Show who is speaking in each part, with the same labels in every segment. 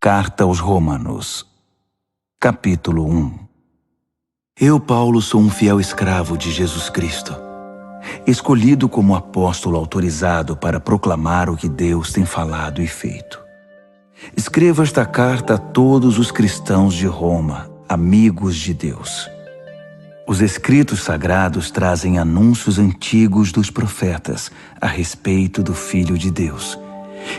Speaker 1: Carta aos Romanos, capítulo 1. Eu, Paulo, sou um fiel escravo de Jesus Cristo, escolhido como apóstolo autorizado para proclamar o que Deus tem falado e feito. Escrevo esta carta a todos os cristãos de Roma, amigos de Deus. Os escritos sagrados trazem anúncios antigos dos profetas a respeito do Filho de Deus,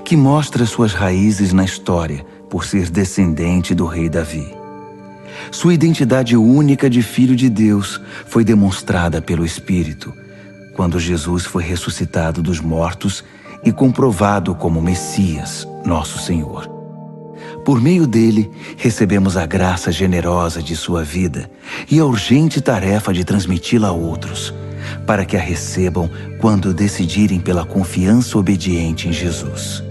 Speaker 1: que mostra suas raízes na história por ser descendente do rei Davi. Sua identidade única de Filho de Deus foi demonstrada pelo Espírito, quando Jesus foi ressuscitado dos mortos e comprovado como Messias, nosso Senhor. Por meio dele, recebemos a graça generosa de sua vida e a urgente tarefa de transmiti-la a outros, para que a recebam quando decidirem pela confiança obediente em Jesus.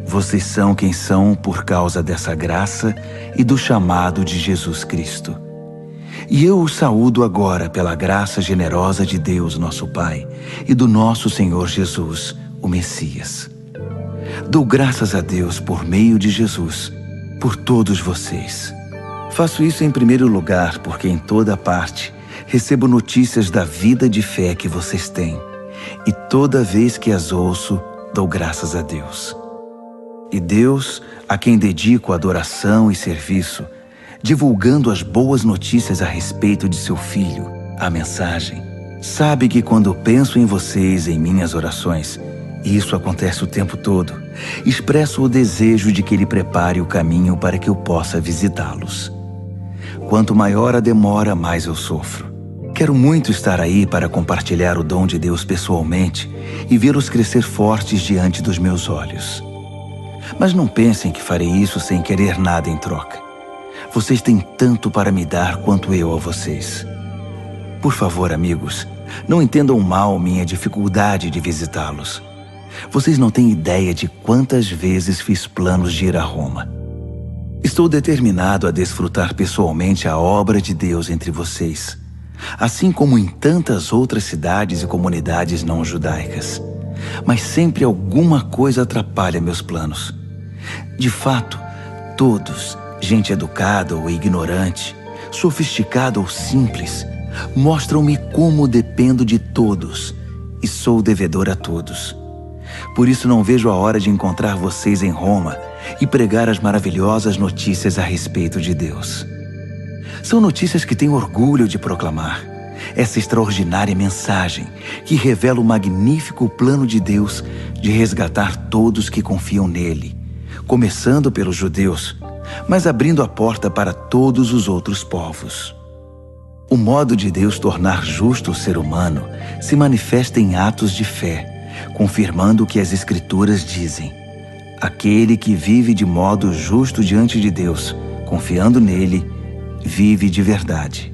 Speaker 1: Vocês são quem são por causa dessa graça e do chamado de Jesus Cristo. E eu os saúdo agora pela graça generosa de Deus, nosso Pai, e do nosso Senhor Jesus, o Messias. Dou graças a Deus por meio de Jesus, por todos vocês. Faço isso em primeiro lugar porque em toda parte recebo notícias da vida de fé que vocês têm, e toda vez que as ouço, dou graças a Deus. E Deus, a quem dedico adoração e serviço, divulgando as boas notícias a respeito de seu Filho, a mensagem, sabe que quando penso em vocês em minhas orações, e isso acontece o tempo todo, expresso o desejo de que Ele prepare o caminho para que eu possa visitá-los. Quanto maior a demora, mais eu sofro. Quero muito estar aí para compartilhar o dom de Deus pessoalmente e vê-los crescer fortes diante dos meus olhos. Mas não pensem que farei isso sem querer nada em troca. Vocês têm tanto para me dar quanto eu a vocês. Por favor, amigos, não entendam mal minha dificuldade de visitá-los. Vocês não têm ideia de quantas vezes fiz planos de ir a Roma. Estou determinado a desfrutar pessoalmente a obra de Deus entre vocês, assim como em tantas outras cidades e comunidades não judaicas. Mas sempre alguma coisa atrapalha meus planos. De fato, todos, gente educada ou ignorante, sofisticada ou simples, mostram-me como dependo de todos e sou devedor a todos. Por isso não vejo a hora de encontrar vocês em Roma e pregar as maravilhosas notícias a respeito de Deus. São notícias que tenho orgulho de proclamar. Essa extraordinária mensagem que revela o magnífico plano de Deus de resgatar todos que confiam nele, começando pelos judeus, mas abrindo a porta para todos os outros povos. O modo de Deus tornar justo o ser humano se manifesta em atos de fé, confirmando o que as Escrituras dizem. Aquele que vive de modo justo diante de Deus, confiando nele, vive de verdade.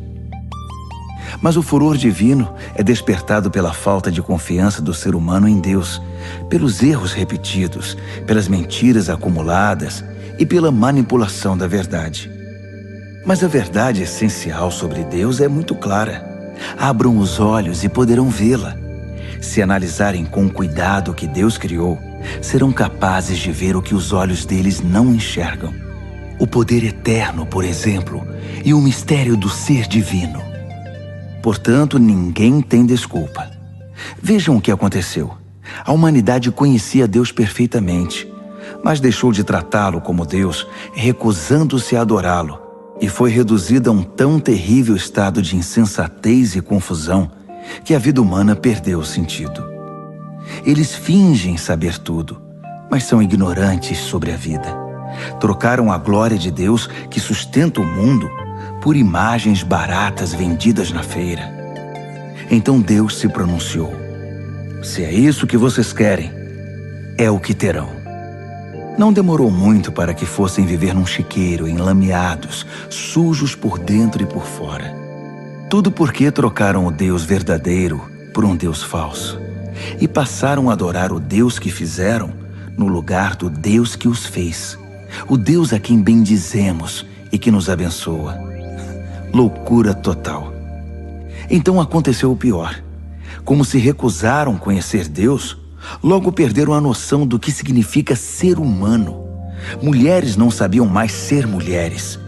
Speaker 1: Mas o furor divino é despertado pela falta de confiança do ser humano em Deus, pelos erros repetidos, pelas mentiras acumuladas e pela manipulação da verdade. Mas a verdade essencial sobre Deus é muito clara. Abram os olhos e poderão vê-la. Se analisarem com cuidado o que Deus criou, serão capazes de ver o que os olhos deles não enxergam. O poder eterno, por exemplo, e o mistério do ser divino. Portanto, ninguém tem desculpa. Vejam o que aconteceu. A humanidade conhecia Deus perfeitamente, mas deixou de tratá-lo como Deus, recusando-se a adorá-lo, e foi reduzida a um tão terrível estado de insensatez e confusão que a vida humana perdeu o sentido. Eles fingem saber tudo, mas são ignorantes sobre a vida. Trocaram a glória de Deus, que sustenta o mundo, por imagens baratas vendidas na feira. Então Deus se pronunciou: se é isso que vocês querem, é o que terão. Não demorou muito para que fossem viver num chiqueiro, enlameados, sujos por dentro e por fora. Tudo porque trocaram o Deus verdadeiro por um Deus falso e passaram a adorar o Deus que fizeram no lugar do Deus que os fez, o Deus a quem bendizemos e que nos abençoa. Loucura total. Então aconteceu o pior. Como se recusaram conhecer Deus, logo perderam a noção do que significa ser humano, Mulheres não sabiam mais ser mulheres.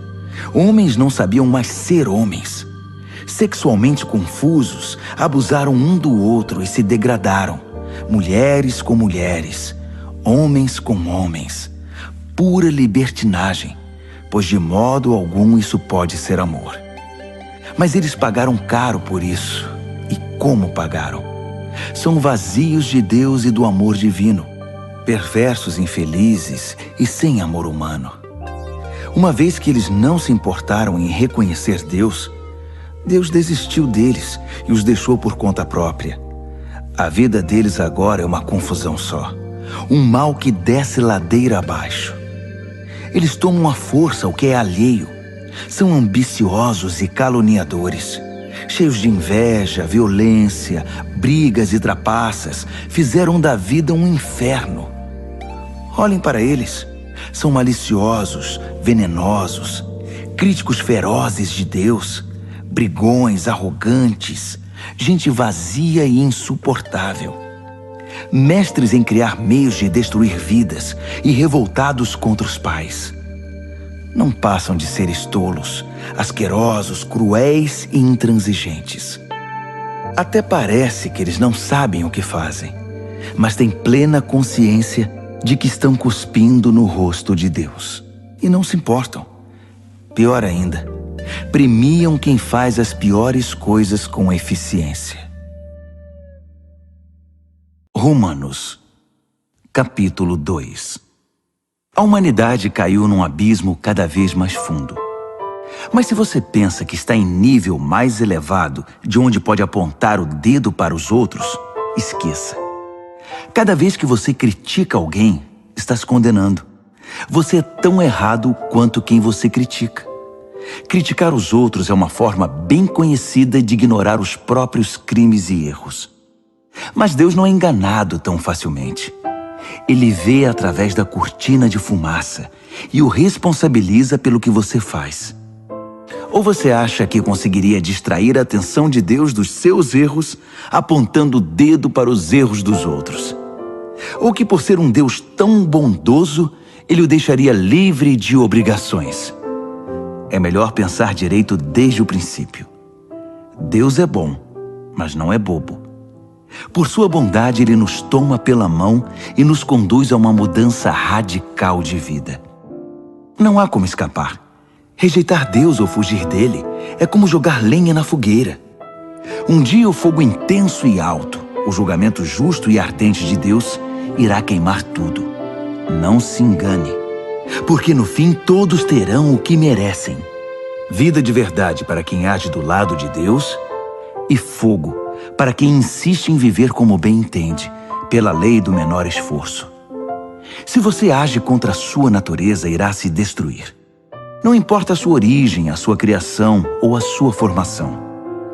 Speaker 1: Homens não sabiam mais ser homens. Sexualmente confusos, abusaram um do outro e se degradaram. Mulheres com mulheres, homens com homens. Pura libertinagem, pois de modo algum isso pode ser amor. Mas eles pagaram caro por isso. E como pagaram? São vazios de Deus e do amor divino, perversos, infelizes e sem amor humano. Uma vez que eles não se importaram em reconhecer Deus, Deus desistiu deles e os deixou por conta própria. A vida deles agora é uma confusão só, um mal que desce ladeira abaixo. Eles tomam à força o que é alheio, são ambiciosos e caluniadores, cheios de inveja, violência, brigas e trapaças, fizeram da vida um inferno. Olhem para eles, são maliciosos, venenosos, críticos ferozes de Deus, brigões, arrogantes, gente vazia e insuportável. Mestres em criar meios de destruir vidas e revoltados contra os pais. Não passam de seres tolos, asquerosos, cruéis e intransigentes. Até parece que eles não sabem o que fazem, mas têm plena consciência de que estão cuspindo no rosto de Deus. E não se importam. Pior ainda, premiam quem faz as piores coisas com eficiência. Romanos, capítulo 2. A humanidade caiu num abismo cada vez mais fundo. Mas se você pensa que está em nível mais elevado de onde pode apontar o dedo para os outros, esqueça. Cada vez que você critica alguém, está se condenando. Você é tão errado quanto quem você critica. Criticar os outros é uma forma bem conhecida de ignorar os próprios crimes e erros. Mas Deus não é enganado tão facilmente. Ele vê através da cortina de fumaça e o responsabiliza pelo que você faz. Ou você acha que conseguiria distrair a atenção de Deus dos seus erros, apontando o dedo para os erros dos outros? Ou que por ser um Deus tão bondoso, Ele o deixaria livre de obrigações? É melhor pensar direito desde o princípio. Deus é bom, mas não é bobo. Por sua bondade, Ele nos toma pela mão e nos conduz a uma mudança radical de vida. Não há como escapar. Rejeitar Deus ou fugir dele é como jogar lenha na fogueira. Um dia o fogo intenso e alto, o julgamento justo e ardente de Deus, irá queimar tudo. Não se engane, porque no fim todos terão o que merecem. Vida de verdade para quem age do lado de Deus e fogo para quem insiste em viver como bem entende, pela lei do menor esforço. Se você age contra a sua natureza, irá se destruir. Não importa a sua origem, a sua criação ou a sua formação.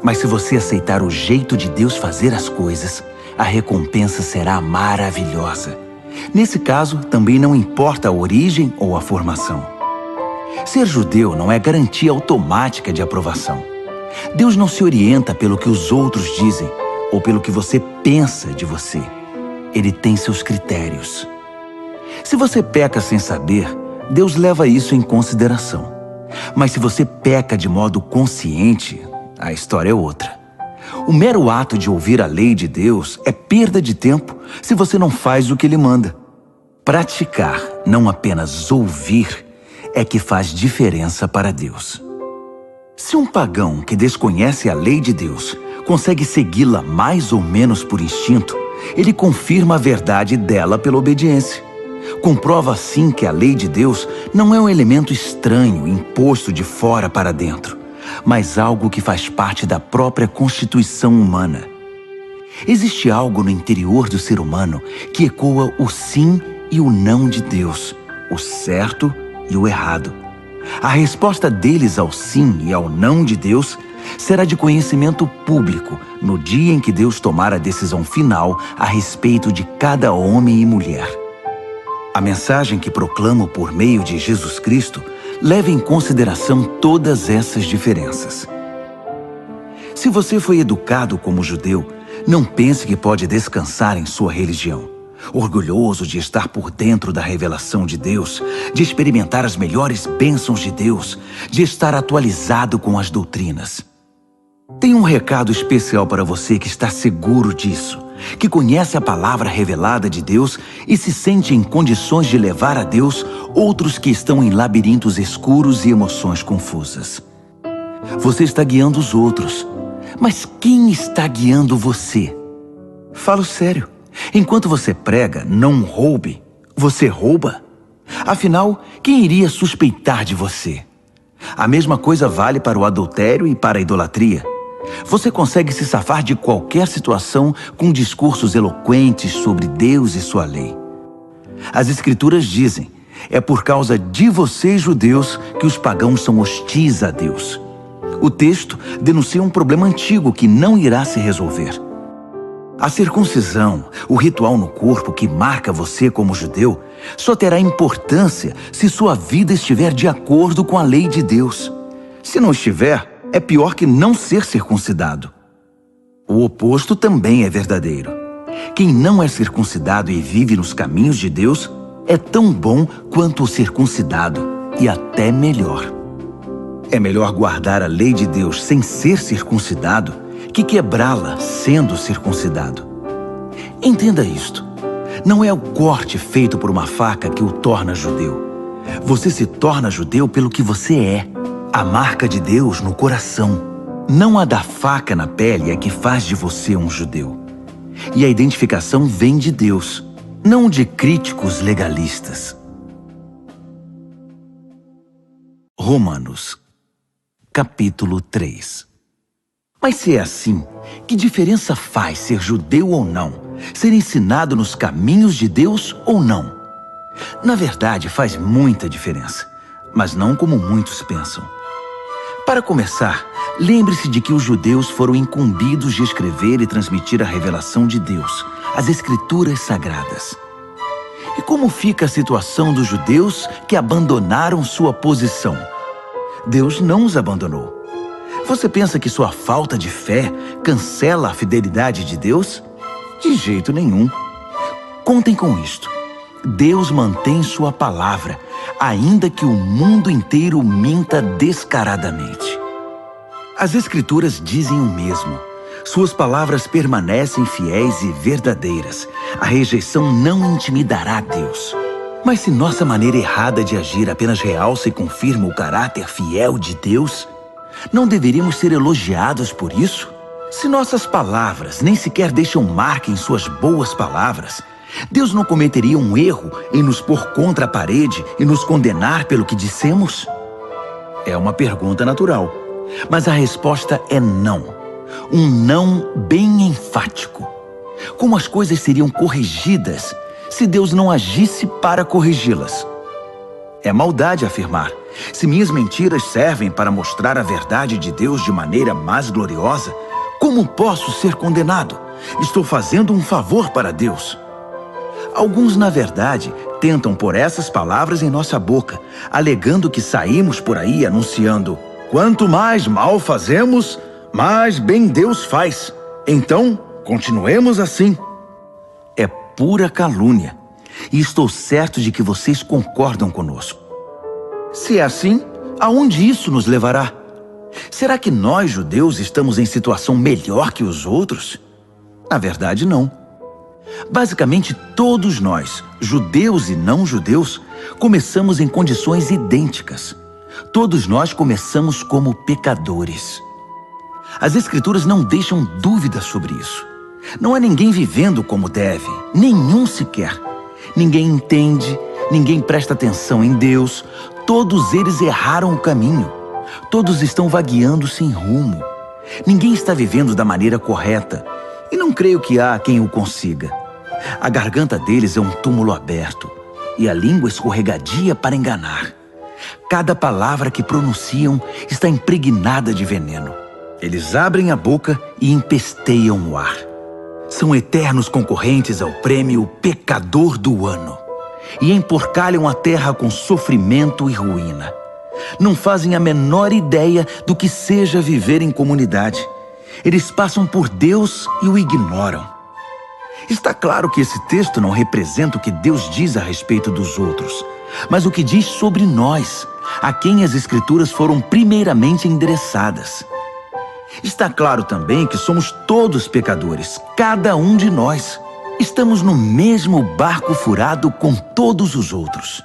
Speaker 1: Mas se você aceitar o jeito de Deus fazer as coisas, a recompensa será maravilhosa. Nesse caso, também não importa a origem ou a formação. Ser judeu não é garantia automática de aprovação. Deus não se orienta pelo que os outros dizem ou pelo que você pensa de você. Ele tem seus critérios. Se você peca sem saber, Deus leva isso em consideração. Mas se você peca de modo consciente, a história é outra. O mero ato de ouvir a lei de Deus é perda de tempo se você não faz o que Ele manda. Praticar, não apenas ouvir, é que faz diferença para Deus. Se um pagão que desconhece a lei de Deus consegue segui-la mais ou menos por instinto, ele confirma a verdade dela pela obediência. Comprova assim que a lei de Deus não é um elemento estranho imposto de fora para dentro, mas algo que faz parte da própria constituição humana. Existe algo no interior do ser humano que ecoa o sim e o não de Deus, o certo e o errado. A resposta deles ao sim e ao não de Deus será de conhecimento público no dia em que Deus tomar a decisão final a respeito de cada homem e mulher. A mensagem que proclamo por meio de Jesus Cristo leva em consideração todas essas diferenças. Se você foi educado como judeu, não pense que pode descansar em sua religião. orgulhoso de estar por dentro da revelação de Deus, de experimentar as melhores bênçãos de Deus, de estar atualizado com as doutrinas. Tenho um recado especial para você que está seguro disso, que conhece a palavra revelada de Deus e se sente em condições de levar a Deus outros que estão em labirintos escuros e emoções confusas. Você está guiando os outros, mas quem está guiando você? Falo sério. Enquanto você prega, não roube, você rouba? Afinal, quem iria suspeitar de você? A mesma coisa vale para o adultério e para a idolatria. Você consegue se safar de qualquer situação com discursos eloquentes sobre Deus e sua lei. As Escrituras dizem, é por causa de vocês, judeus, que os pagãos são hostis a Deus. O texto denuncia um problema antigo que não irá se resolver. A circuncisão, o ritual no corpo que marca você como judeu, só terá importância se sua vida estiver de acordo com a lei de Deus. Se não estiver, é pior que não ser circuncidado. O oposto também é verdadeiro. Quem não é circuncidado e vive nos caminhos de Deus é tão bom quanto o circuncidado, e até melhor. É melhor guardar a lei de Deus sem ser circuncidado que quebrá-la sendo circuncidado. Entenda isto. Não é o corte feito por uma faca que o torna judeu. Você se torna judeu pelo que você é. A marca de Deus no coração. Não a da faca na pele é que faz de você um judeu. E a identificação vem de Deus, não de críticos legalistas. Romanos, capítulo 3. Mas se é assim, que diferença faz ser judeu ou não? Ser ensinado nos caminhos de Deus ou não? Na verdade, faz muita diferença, mas não como muitos pensam. Para começar, lembre-se de que os judeus foram incumbidos de escrever e transmitir a revelação de Deus, as Escrituras Sagradas. E como fica a situação dos judeus que abandonaram sua posição? Deus não os abandonou. Você pensa que sua falta de fé cancela a fidelidade de Deus? De jeito nenhum. Contem com isto. Deus mantém sua palavra, ainda que o mundo inteiro minta descaradamente. As Escrituras dizem o mesmo. Suas palavras permanecem fiéis e verdadeiras. A rejeição não intimidará Deus. Mas se nossa maneira errada de agir apenas realça e confirma o caráter fiel de Deus, não deveríamos ser elogiados por isso? Se nossas palavras nem sequer deixam marca em suas boas palavras, Deus não cometeria um erro em nos pôr contra a parede e nos condenar pelo que dissemos? É uma pergunta natural, mas a resposta é não. Um não bem enfático. Como as coisas seriam corrigidas se Deus não agisse para corrigi-las? É maldade afirmar: se minhas mentiras servem para mostrar a verdade de Deus de maneira mais gloriosa, como posso ser condenado? Estou fazendo um favor para Deus. Alguns, na verdade, tentam pôr essas palavras em nossa boca, alegando que saímos por aí anunciando: quanto mais mal fazemos, mais bem Deus faz. Então, continuemos assim. É pura calúnia. E estou certo de que vocês concordam conosco. Se é assim, aonde isso nos levará? Será que nós, judeus, estamos em situação melhor que os outros? Na verdade, não. Basicamente, todos nós, judeus e não judeus, começamos em condições idênticas. Todos nós começamos como pecadores. As Escrituras não deixam dúvidas sobre isso. Não há ninguém vivendo como deve, nenhum sequer. Ninguém entende, ninguém presta atenção em Deus. Todos eles erraram o caminho. Todos estão vagueando sem rumo. Ninguém está vivendo da maneira correta. E não creio que há quem o consiga. A garganta deles é um túmulo aberto. E a língua escorregadia para enganar. Cada palavra que pronunciam está impregnada de veneno. Eles abrem a boca e empesteiam o ar. São eternos concorrentes ao prêmio Pecador do Ano. E emporcalham a terra com sofrimento e ruína. Não fazem a menor ideia do que seja viver em comunidade. Eles passam por Deus e o ignoram. Está claro que esse texto não representa o que Deus diz a respeito dos outros, mas o que diz sobre nós, a quem as Escrituras foram primeiramente endereçadas. Está claro também que somos todos pecadores, cada um de nós. Estamos no mesmo barco furado com todos os outros.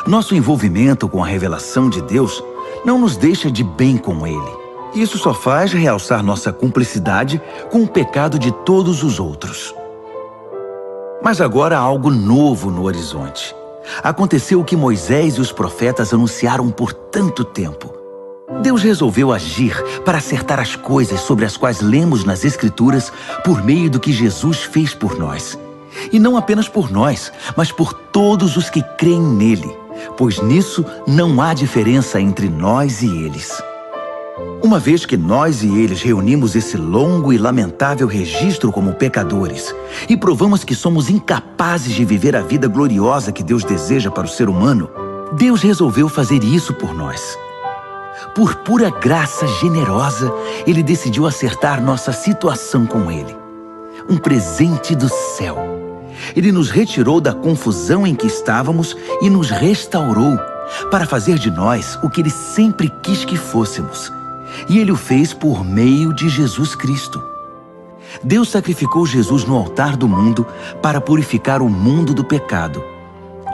Speaker 1: Nosso envolvimento com a revelação de Deus não nos deixa de bem com Ele. Isso só faz realçar nossa cumplicidade com o pecado de todos os outros. Mas agora há algo novo no horizonte. Aconteceu o que Moisés e os profetas anunciaram por tanto tempo. Deus resolveu agir para acertar as coisas sobre as quais lemos nas Escrituras por meio do que Jesus fez por nós. E não apenas por nós, mas por todos os que creem nele, pois nisso não há diferença entre nós e eles. Uma vez que nós e eles reunimos esse longo e lamentável registro como pecadores e provamos que somos incapazes de viver a vida gloriosa que Deus deseja para o ser humano, Deus resolveu fazer isso por nós. Por pura graça generosa, Ele decidiu acertar nossa situação com Ele. Um presente do céu. Ele nos retirou da confusão em que estávamos e nos restaurou para fazer de nós o que Ele sempre quis que fôssemos. E Ele o fez por meio de Jesus Cristo. Deus sacrificou Jesus no altar do mundo para purificar o mundo do pecado.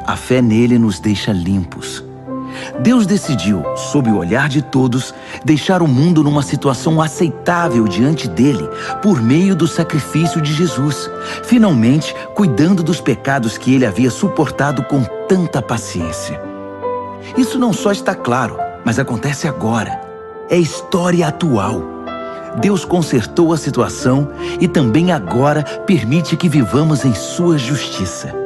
Speaker 1: A fé nele nos deixa limpos. Deus decidiu, sob o olhar de todos, deixar o mundo numa situação aceitável diante dele por meio do sacrifício de Jesus, finalmente cuidando dos pecados que ele havia suportado com tanta paciência. Isso não só está claro, mas acontece agora. É história atual. Deus consertou a situação e também agora permite que vivamos em sua justiça.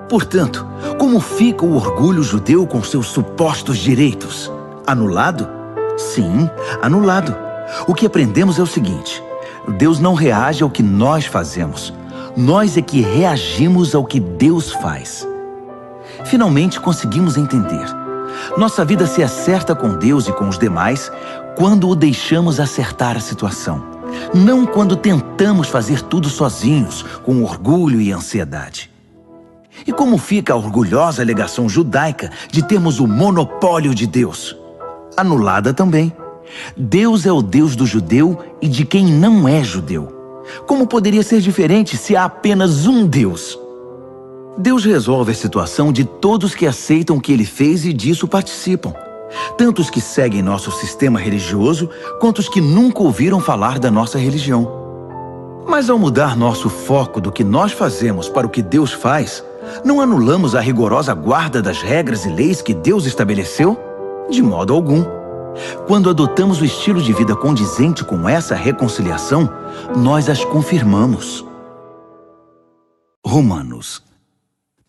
Speaker 1: Portanto, como fica o orgulho judeu com seus supostos direitos? Anulado? Sim, anulado. O que aprendemos é o seguinte: Deus não reage ao que nós fazemos. Nós é que reagimos ao que Deus faz. Finalmente conseguimos entender. Nossa vida se acerta com Deus e com os demais quando o deixamos acertar a situação. Não quando tentamos fazer tudo sozinhos, com orgulho e ansiedade. E como fica a orgulhosa alegação judaica de termos o monopólio de Deus? Anulada também. Deus é o Deus do judeu e de quem não é judeu. Como poderia ser diferente se há apenas um Deus? Deus resolve a situação de todos que aceitam o que Ele fez e disso participam. Tanto os que seguem nosso sistema religioso, quanto os que nunca ouviram falar da nossa religião. Mas ao mudar nosso foco do que nós fazemos para o que Deus faz, não anulamos a rigorosa guarda das regras e leis que Deus estabeleceu? De modo algum. Quando adotamos o estilo de vida condizente com essa reconciliação, nós as confirmamos. Romanos,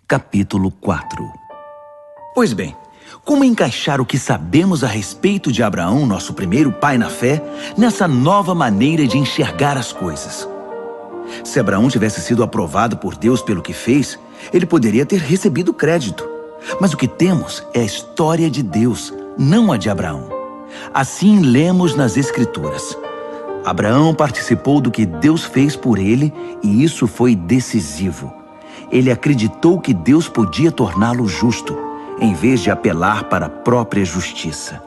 Speaker 1: capítulo 4. Pois bem, como encaixar o que sabemos a respeito de Abraão, nosso primeiro pai na fé, nessa nova maneira de enxergar as coisas? Se Abraão tivesse sido aprovado por Deus pelo que fez, ele poderia ter recebido crédito. Mas o que temos é a história de Deus, não a de Abraão. Assim lemos nas Escrituras. Abraão participou do que Deus fez por ele e isso foi decisivo. Ele acreditou que Deus podia torná-lo justo, em vez de apelar para a própria justiça.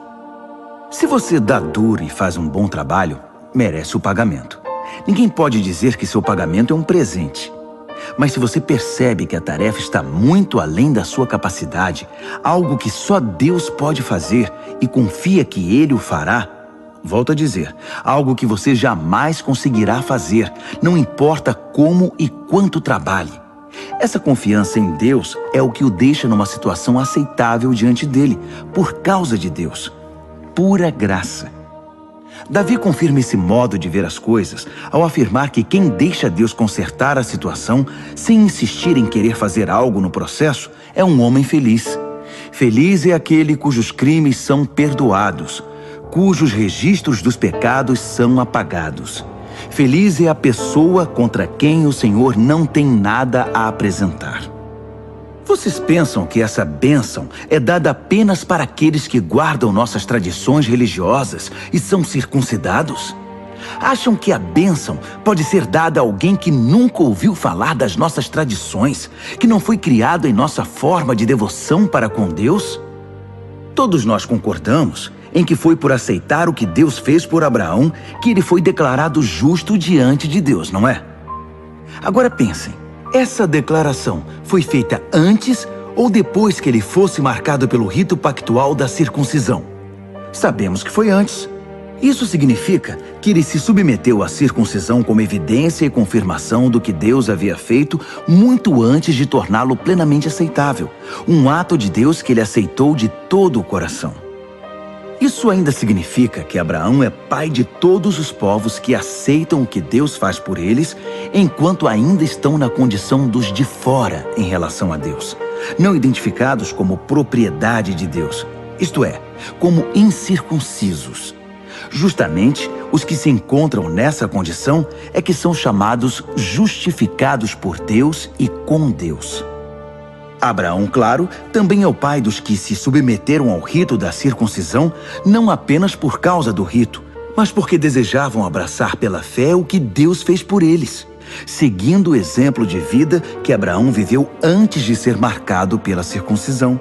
Speaker 1: Se você dá duro e faz um bom trabalho, merece o pagamento. Ninguém pode dizer que seu pagamento é um presente. Mas se você percebe que a tarefa está muito além da sua capacidade, algo que só Deus pode fazer e confia que Ele o fará, volto a dizer, algo que você jamais conseguirá fazer, não importa como e quanto trabalhe. Essa confiança em Deus é o que o deixa numa situação aceitável diante dele, por causa de Deus. Pura graça. Davi confirma esse modo de ver as coisas ao afirmar que quem deixa Deus consertar a situação sem insistir em querer fazer algo no processo é um homem feliz. Feliz é aquele cujos crimes são perdoados, cujos registros dos pecados são apagados. Feliz é a pessoa contra quem o Senhor não tem nada a apresentar. Vocês pensam que essa bênção é dada apenas para aqueles que guardam nossas tradições religiosas e são circuncidados? Acham que a bênção pode ser dada a alguém que nunca ouviu falar das nossas tradições, que não foi criado em nossa forma de devoção para com Deus? Todos nós concordamos em que foi por aceitar o que Deus fez por Abraão que ele foi declarado justo diante de Deus, não é? Agora pensem, essa declaração foi feita antes ou depois que ele fosse marcado pelo rito pactual da circuncisão? Sabemos que foi antes. Isso significa que ele se submeteu à circuncisão como evidência e confirmação do que Deus havia feito muito antes de torná-lo plenamente aceitável. Um ato de Deus que ele aceitou de todo o coração. Isso ainda significa que Abraão é pai de todos os povos que aceitam o que Deus faz por eles, enquanto ainda estão na condição dos de fora em relação a Deus, não identificados como propriedade de Deus, isto é, como incircuncisos. Justamente, os que se encontram nessa condição é que são chamados justificados por Deus e com Deus. Abraão, claro, também é o pai dos que se submeteram ao rito da circuncisão, não apenas por causa do rito, mas porque desejavam abraçar pela fé o que Deus fez por eles, seguindo o exemplo de vida que Abraão viveu antes de ser marcado pela circuncisão.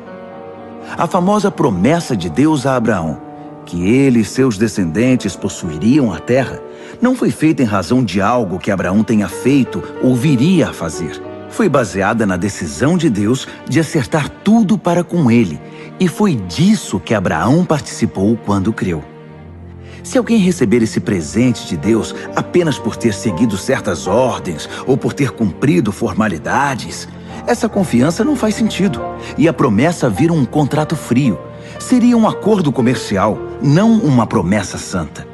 Speaker 1: A famosa promessa de Deus a Abraão, que ele e seus descendentes possuiriam a terra, não foi feita em razão de algo que Abraão tenha feito ou viria a fazer. Foi baseada na decisão de Deus de acertar tudo para com ele, e foi disso que Abraão participou quando creu. Se alguém receber esse presente de Deus apenas por ter seguido certas ordens ou por ter cumprido formalidades, essa confiança não faz sentido, e a promessa vira um contrato frio. Seria um acordo comercial, não uma promessa santa.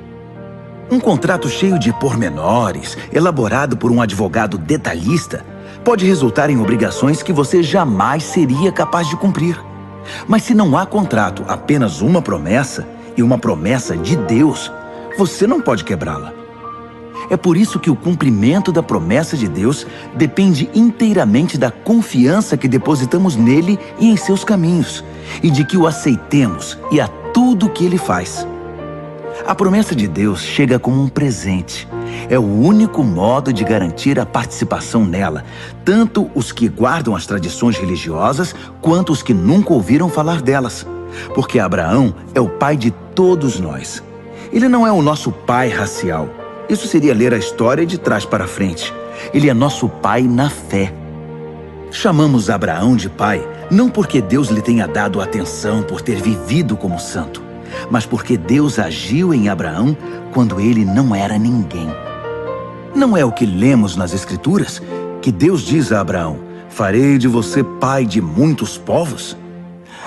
Speaker 1: Um contrato cheio de pormenores, elaborado por um advogado detalhista, pode resultar em obrigações que você jamais seria capaz de cumprir. Mas se não há contrato, apenas uma promessa, e uma promessa de Deus, você não pode quebrá-la. É por isso que o cumprimento da promessa de Deus depende inteiramente da confiança que depositamos nele e em seus caminhos, e de que o aceitemos e a tudo que ele faz. A promessa de Deus chega como um presente. É o único modo de garantir a participação nela, tanto os que guardam as tradições religiosas, quanto os que nunca ouviram falar delas. Porque Abraão é o pai de todos nós. Ele não é o nosso pai racial. Isso seria ler a história de trás para frente. Ele é nosso pai na fé. Chamamos Abraão de pai, não porque Deus lhe tenha dado atenção por ter vivido como santo, mas porque Deus agiu em Abraão quando ele não era ninguém. Não é o que lemos nas Escrituras, que Deus diz a Abraão: farei de você pai de muitos povos?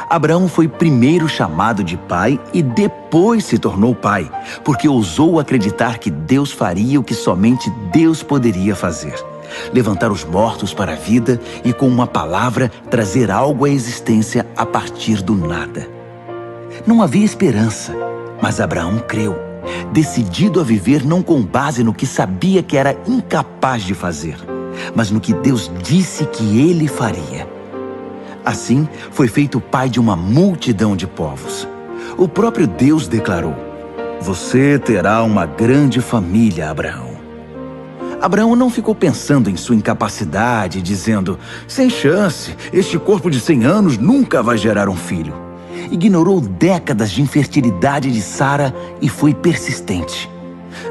Speaker 1: Abraão foi primeiro chamado de pai e depois se tornou pai, porque ousou acreditar que Deus faria o que somente Deus poderia fazer: levantar os mortos para a vida e, com uma palavra, trazer algo à existência a partir do nada. Não havia esperança, mas Abraão creu, decidido a viver não com base no que sabia que era incapaz de fazer, mas no que Deus disse que ele faria. Assim, foi feito pai de uma multidão de povos. O próprio Deus declarou: você terá uma grande família, Abraão. Abraão não ficou pensando em sua incapacidade, dizendo: sem chance, este corpo de 100 anos nunca vai gerar um filho. Ignorou décadas de infertilidade de Sara e foi persistente.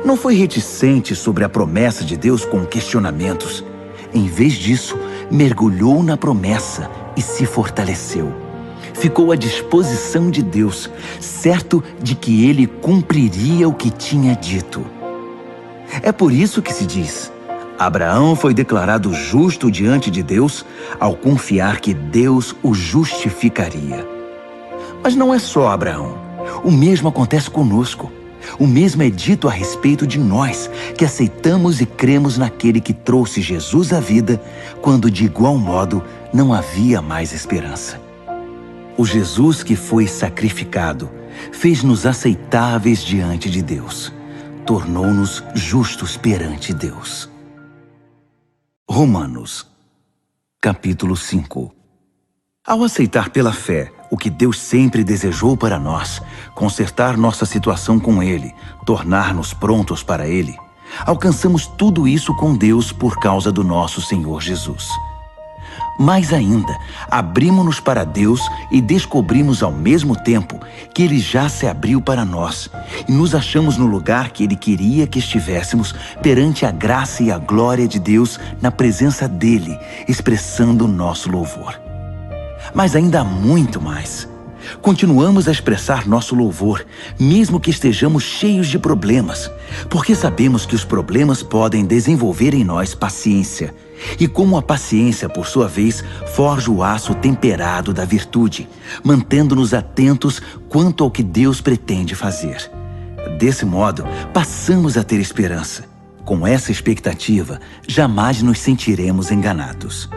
Speaker 1: Não foi reticente sobre a promessa de Deus com questionamentos. Em vez disso, mergulhou na promessa e se fortaleceu. Ficou à disposição de Deus, certo de que ele cumpriria o que tinha dito. É por isso que se diz: Abraão foi declarado justo diante de Deus ao confiar que Deus o justificaria. Mas não é só Abraão. O mesmo acontece conosco. O mesmo é dito a respeito de nós, que aceitamos e cremos naquele que trouxe Jesus à vida, quando de igual modo não havia mais esperança. O Jesus que foi sacrificado fez-nos aceitáveis diante de Deus. Tornou-nos justos perante Deus. Romanos, capítulo 5. Ao aceitar pela fé o que Deus sempre desejou para nós, consertar nossa situação com Ele, tornar-nos prontos para Ele, alcançamos tudo isso com Deus por causa do nosso Senhor Jesus. Mais ainda, abrimos-nos para Deus e descobrimos ao mesmo tempo que Ele já se abriu para nós e nos achamos no lugar que Ele queria que estivéssemos perante a graça e a glória de Deus na presença dEle, expressando o nosso louvor. Mas ainda há muito mais. Continuamos a expressar nosso louvor, mesmo que estejamos cheios de problemas, porque sabemos que os problemas podem desenvolver em nós paciência. E como a paciência, por sua vez, forja o aço temperado da virtude, mantendo-nos atentos quanto ao que Deus pretende fazer. Desse modo, passamos a ter esperança. Com essa expectativa, jamais nos sentiremos enganados.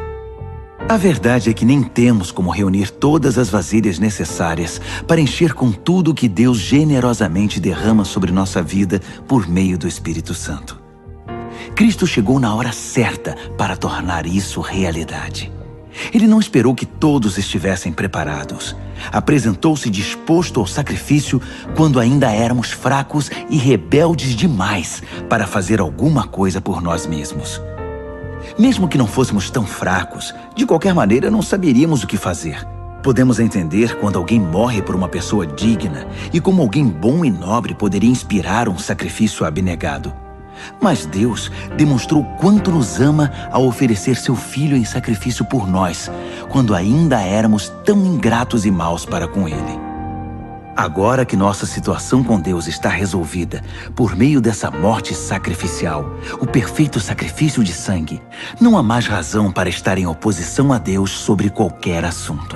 Speaker 1: A verdade é que nem temos como reunir todas as vasilhas necessárias para encher com tudo o que Deus generosamente derrama sobre nossa vida por meio do Espírito Santo. Cristo chegou na hora certa para tornar isso realidade. Ele não esperou que todos estivessem preparados. Apresentou-se disposto ao sacrifício quando ainda éramos fracos e rebeldes demais para fazer alguma coisa por nós mesmos. Mesmo que não fôssemos tão fracos, de qualquer maneira não saberíamos o que fazer. Podemos entender quando alguém morre por uma pessoa digna e como alguém bom e nobre poderia inspirar um sacrifício abnegado. Mas Deus demonstrou quanto nos ama ao oferecer seu Filho em sacrifício por nós, quando ainda éramos tão ingratos e maus para com Ele. Agora que nossa situação com Deus está resolvida por meio dessa morte sacrificial, o perfeito sacrifício de sangue, não há mais razão para estar em oposição a Deus sobre qualquer assunto.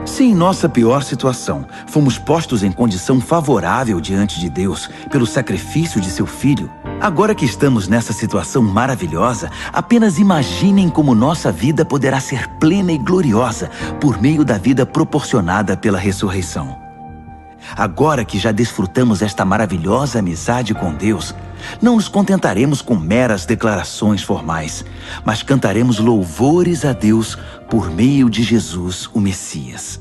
Speaker 1: Se em nossa pior situação fomos postos em condição favorável diante de Deus pelo sacrifício de seu Filho, agora que estamos nessa situação maravilhosa, apenas imaginem como nossa vida poderá ser plena e gloriosa por meio da vida proporcionada pela ressurreição. Agora que já desfrutamos esta maravilhosa amizade com Deus, não nos contentaremos com meras declarações formais, mas cantaremos louvores a Deus por meio de Jesus, o Messias.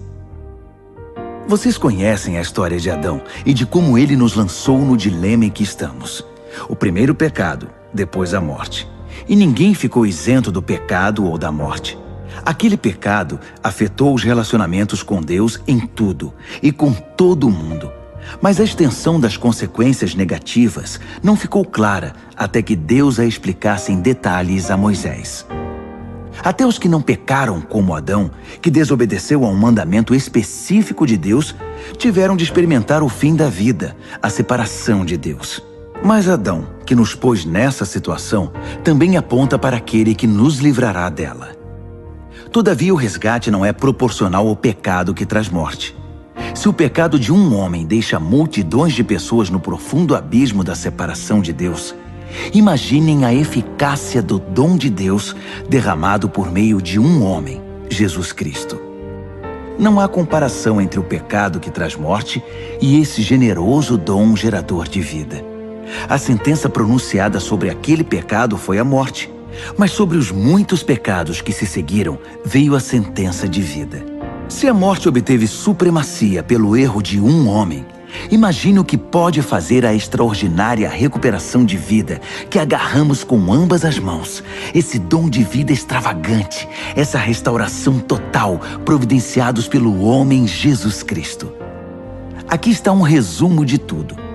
Speaker 1: Vocês conhecem a história de Adão e de como ele nos lançou no dilema em que estamos. O primeiro pecado, depois a morte. E ninguém ficou isento do pecado ou da morte. Aquele pecado afetou os relacionamentos com Deus em tudo e com todo o mundo. Mas a extensão das consequências negativas não ficou clara até que Deus a explicasse em detalhes a Moisés. Até os que não pecaram como Adão, que desobedeceu a um mandamento específico de Deus, tiveram de experimentar o fim da vida, a separação de Deus. Mas Adão, que nos pôs nessa situação, também aponta para aquele que nos livrará dela. Todavia, o resgate não é proporcional ao pecado que traz morte. Se o pecado de um homem deixa multidões de pessoas no profundo abismo da separação de Deus, imaginem a eficácia do dom de Deus derramado por meio de um homem, Jesus Cristo. Não há comparação entre o pecado que traz morte e esse generoso dom gerador de vida. A sentença pronunciada sobre aquele pecado foi a morte. Mas sobre os muitos pecados que se seguiram, veio a sentença de vida. Se a morte obteve supremacia pelo erro de um homem, imagine o que pode fazer a extraordinária recuperação de vida que agarramos com ambas as mãos. Esse dom de vida extravagante, essa restauração total, providenciados pelo homem Jesus Cristo. Aqui está um resumo de tudo.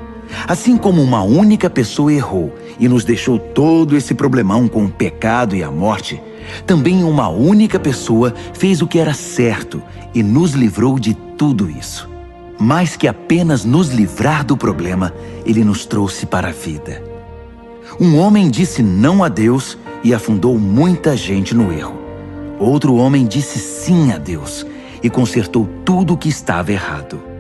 Speaker 1: Assim como uma única pessoa errou e nos deixou todo esse problemão com o pecado e a morte, também uma única pessoa fez o que era certo e nos livrou de tudo isso. Mais que apenas nos livrar do problema, ele nos trouxe para a vida. Um homem disse não a Deus e afundou muita gente no erro. Outro homem disse sim a Deus e consertou tudo o que estava errado.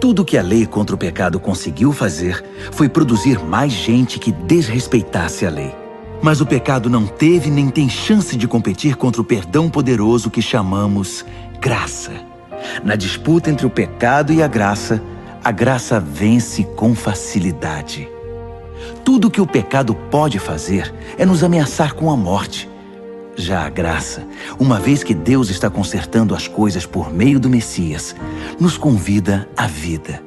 Speaker 1: Tudo que a lei contra o pecado conseguiu fazer foi produzir mais gente que desrespeitasse a lei. Mas o pecado não teve nem tem chance de competir contra o perdão poderoso que chamamos graça. Na disputa entre o pecado e a graça vence com facilidade. Tudo que o pecado pode fazer é nos ameaçar com a morte. Já a graça, uma vez que Deus está consertando as coisas por meio do Messias, nos convida à vida.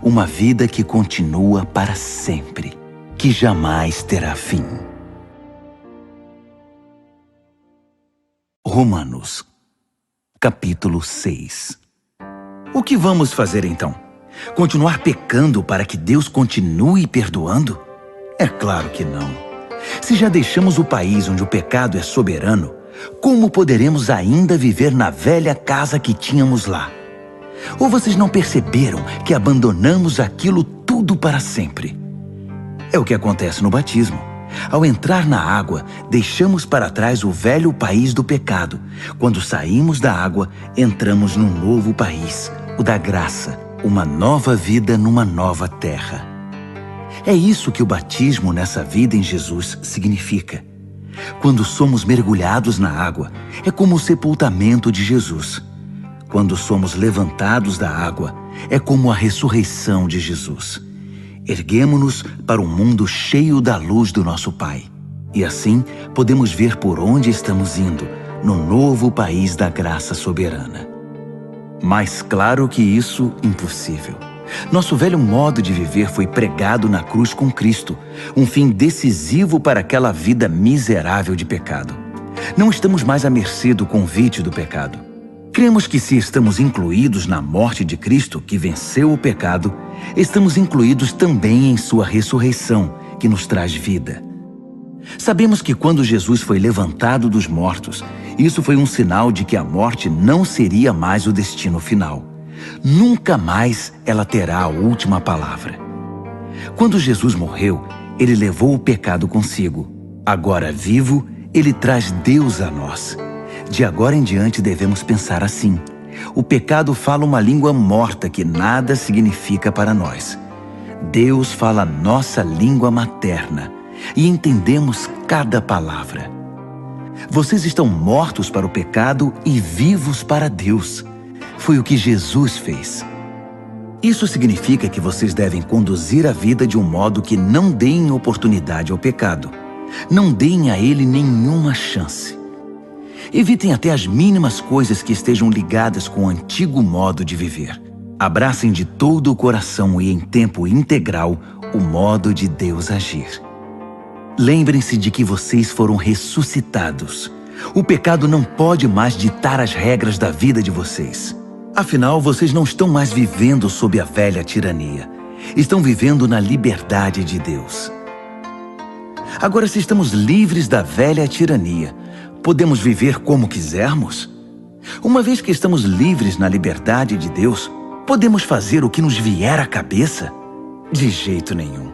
Speaker 1: Uma vida que continua para sempre, que jamais terá fim. Romanos, capítulo 6. O que vamos fazer então? Continuar pecando para que Deus continue perdoando? É claro que não. Se já deixamos o país onde o pecado é soberano, como poderemos ainda viver na velha casa que tínhamos lá? Ou vocês não perceberam que abandonamos aquilo tudo para sempre? É o que acontece no batismo. Ao entrar na água, deixamos para trás o velho país do pecado. Quando saímos da água, entramos num novo país, o da graça, uma nova vida numa nova terra. É isso que o batismo nessa vida em Jesus significa. Quando somos mergulhados na água, é como o sepultamento de Jesus. Quando somos levantados da água, é como a ressurreição de Jesus. Erguemo-nos para um mundo cheio da luz do nosso Pai. E assim, podemos ver por onde estamos indo, no novo país da graça soberana. Mais claro que isso, impossível. Nosso velho modo de viver foi pregado na cruz com Cristo, um fim decisivo para aquela vida miserável de pecado. Não estamos mais à mercê do convite do pecado. Cremos que se estamos incluídos na morte de Cristo, que venceu o pecado, estamos incluídos também em sua ressurreição, que nos traz vida. Sabemos que quando Jesus foi levantado dos mortos, isso foi um sinal de que a morte não seria mais o destino final. Nunca mais ela terá a última palavra. Quando Jesus morreu, ele levou o pecado consigo. Agora vivo, ele traz Deus a nós. De agora em diante devemos pensar assim. O pecado fala uma língua morta que nada significa para nós. Deus fala nossa língua materna e entendemos cada palavra. Vocês estão mortos para o pecado e vivos para Deus. Foi o que Jesus fez. Isso significa que vocês devem conduzir a vida de um modo que não deem oportunidade ao pecado. Não deem a ele nenhuma chance. Evitem até as mínimas coisas que estejam ligadas com o antigo modo de viver. Abracem de todo o coração e em tempo integral o modo de Deus agir. Lembrem-se de que vocês foram ressuscitados. O pecado não pode mais ditar as regras da vida de vocês. Afinal, vocês não estão mais vivendo sob a velha tirania. Estão vivendo na liberdade de Deus. Agora, se estamos livres da velha tirania, podemos viver como quisermos? Uma vez que estamos livres na liberdade de Deus, podemos fazer o que nos vier à cabeça? De jeito nenhum.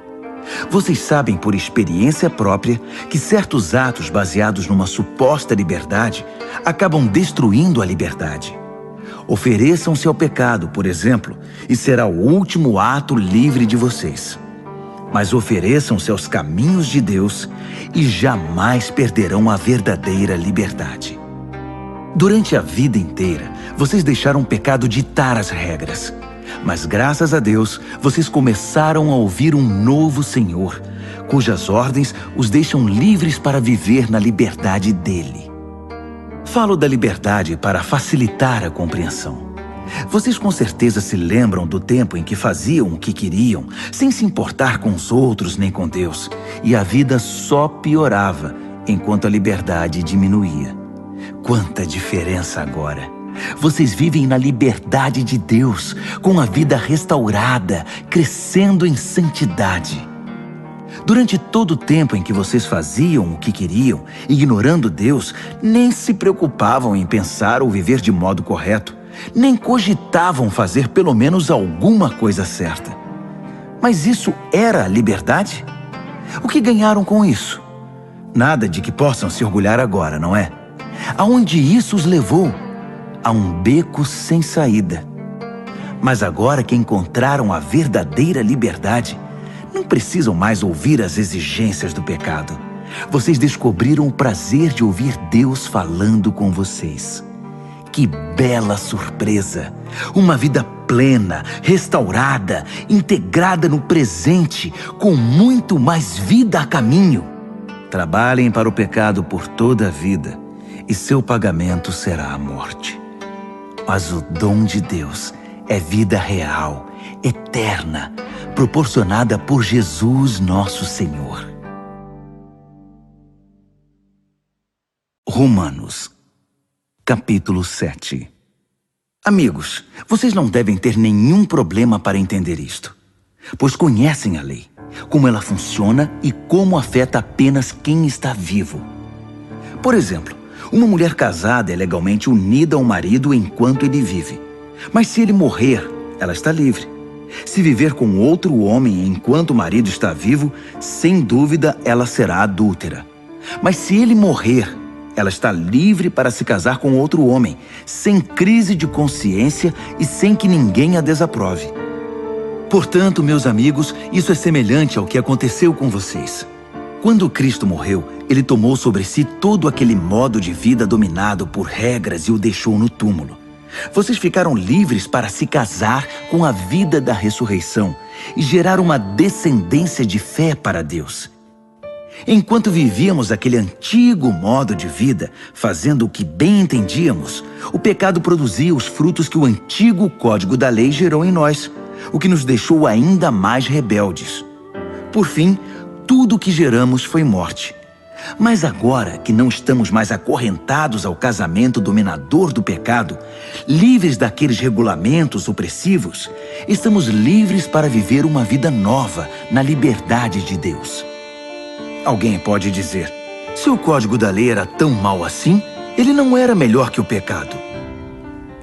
Speaker 1: Vocês sabem por experiência própria que certos atos baseados numa suposta liberdade acabam destruindo a liberdade. Ofereçam-se ao pecado, por exemplo, e será o último ato livre de vocês. Mas ofereçam-se aos caminhos de Deus e jamais perderão a verdadeira liberdade. Durante a vida inteira, vocês deixaram o pecado ditar as regras. Mas graças a Deus, vocês começaram a ouvir um novo Senhor, cujas ordens os deixam livres para viver na liberdade dele. Falo da liberdade para facilitar a compreensão. Vocês com certeza se lembram do tempo em que faziam o que queriam, sem se importar com os outros nem com Deus, e a vida só piorava enquanto a liberdade diminuía. Quanta diferença agora! Vocês vivem na liberdade de Deus, com a vida restaurada, crescendo em santidade. Durante todo o tempo em que vocês faziam o que queriam, ignorando Deus, nem se preocupavam em pensar ou viver de modo correto, nem cogitavam fazer pelo menos alguma coisa certa. Mas isso era a liberdade? O que ganharam com isso? Nada de que possam se orgulhar agora, não é? Aonde isso os levou? A um beco sem saída. Mas agora que encontraram a verdadeira liberdade, não precisam mais ouvir as exigências do pecado. Vocês descobriram o prazer de ouvir Deus falando com vocês. Que bela surpresa! Uma vida plena, restaurada, integrada no presente, com muito mais vida a caminho. Trabalhem para o pecado por toda a vida e seu pagamento será a morte. Mas o dom de Deus é vida real, eterna, proporcionada por Jesus nosso Senhor. Romanos, capítulo 7. Amigos, vocês não devem ter nenhum problema para entender isto, pois conhecem a lei, como ela funciona e como afeta apenas quem está vivo. Por exemplo, uma mulher casada é legalmente unida ao marido enquanto ele vive. Mas se ele morrer, ela está livre. Se viver com outro homem enquanto o marido está vivo, sem dúvida ela será adúltera. Mas se ele morrer, ela está livre para se casar com outro homem, sem crise de consciência e sem que ninguém a desaprove. Portanto, meus amigos, isso é semelhante ao que aconteceu com vocês. Quando Cristo morreu, ele tomou sobre si todo aquele modo de vida dominado por regras e o deixou no túmulo. Vocês ficaram livres para se casar com a vida da ressurreição e gerar uma descendência de fé para Deus. Enquanto vivíamos aquele antigo modo de vida, fazendo o que bem entendíamos, o pecado produzia os frutos que o antigo código da lei gerou em nós, o que nos deixou ainda mais rebeldes. Por fim, tudo o que geramos foi morte. Mas agora que não estamos mais acorrentados ao casamento dominador do pecado, livres daqueles regulamentos opressivos, estamos livres para viver uma vida nova na liberdade de Deus. Alguém pode dizer, se o código da lei era tão mau assim, ele não era melhor que o pecado.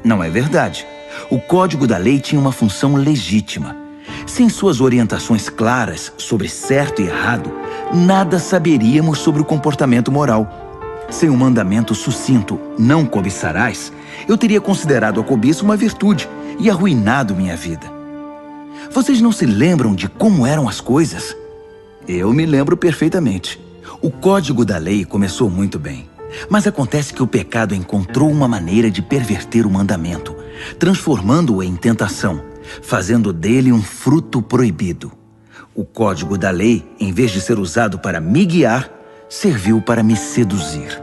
Speaker 1: Não é verdade. O código da lei tinha uma função legítima. Sem suas orientações claras sobre certo e errado, nada saberíamos sobre o comportamento moral. Sem um mandamento sucinto, não cobiçarás, eu teria considerado a cobiça uma virtude e arruinado minha vida. Vocês não se lembram de como eram as coisas? Eu me lembro perfeitamente. O código da lei começou muito bem, mas acontece que o pecado encontrou uma maneira de perverter o mandamento, transformando-o em tentação, fazendo dele um fruto proibido. O código da lei, em vez de ser usado para me guiar, serviu para me seduzir.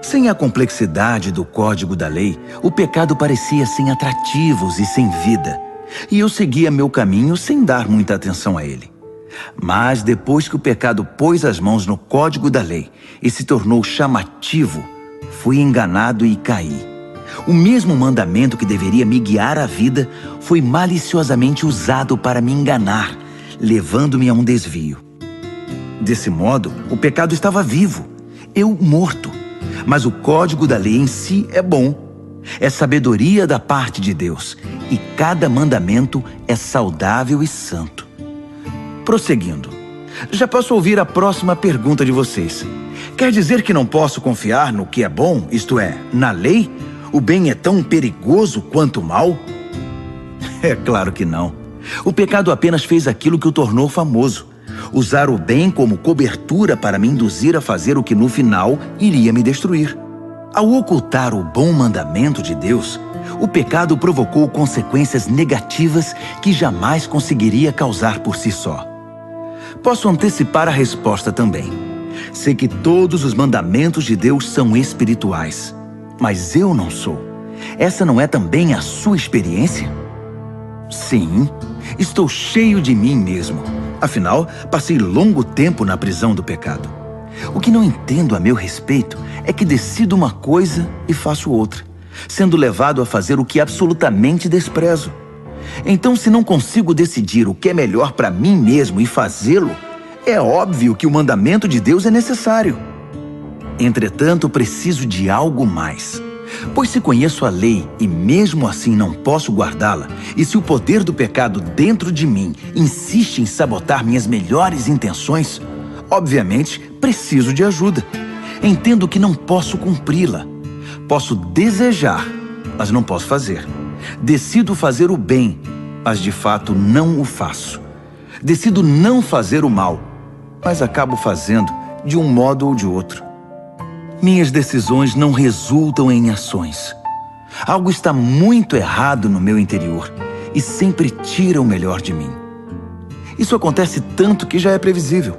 Speaker 1: Sem a complexidade do código da lei, o pecado parecia sem atrativos e sem vida, e eu seguia meu caminho sem dar muita atenção a ele. Mas depois que o pecado pôs as mãos no código da lei e se tornou chamativo, fui enganado e caí. O mesmo mandamento que deveria me guiar à vida foi maliciosamente usado para me enganar, levando-me a um desvio. Desse modo, o pecado estava vivo, eu morto. Mas o código da lei em si é bom. É sabedoria da parte de Deus, e cada mandamento é saudável e santo. Prosseguindo, já posso ouvir a próxima pergunta de vocês. Quer dizer que não posso confiar no que é bom, isto é, na lei? O bem é tão perigoso quanto o mal? É claro que não. O pecado apenas fez aquilo que o tornou famoso. Usar o bem como cobertura para me induzir a fazer o que no final iria me destruir. Ao ocultar o bom mandamento de Deus, o pecado provocou consequências negativas que jamais conseguiria causar por si só. Posso antecipar a resposta também. Sei que todos os mandamentos de Deus são espirituais, mas eu não sou. Essa não é também a sua experiência? Sim, estou cheio de mim mesmo. Afinal, passei longo tempo na prisão do pecado. O que não entendo a meu respeito é que decido uma coisa e faço outra, sendo levado a fazer o que absolutamente desprezo. Então, se não consigo decidir o que é melhor para mim mesmo e fazê-lo, é óbvio que o mandamento de Deus é necessário. Entretanto, preciso de algo mais. Pois se conheço a lei e mesmo assim não posso guardá-la, e se o poder do pecado dentro de mim insiste em sabotar minhas melhores intenções, obviamente preciso de ajuda. Entendo que não posso cumpri-la. Posso desejar, mas não posso fazer. Decido fazer o bem, mas de fato não o faço. Decido não fazer o mal, mas acabo fazendo de um modo ou de outro. Minhas decisões não resultam em ações. Algo está muito errado no meu interior e sempre tira o melhor de mim. Isso acontece tanto que já é previsível.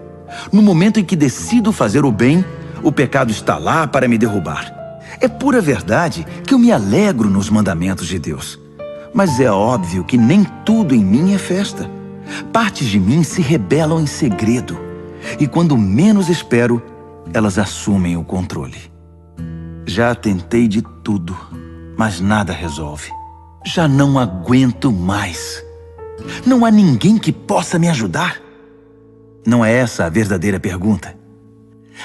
Speaker 1: No momento em que decido fazer o bem, o pecado está lá para me derrubar. É pura verdade que eu me alegro nos mandamentos de Deus. Mas é óbvio que nem tudo em mim é festa. Partes de mim se rebelam em segredo. E quando menos espero, elas assumem o controle. Já tentei de tudo, mas nada resolve. Já não aguento mais. Não há ninguém que possa me ajudar? Não é essa a verdadeira pergunta?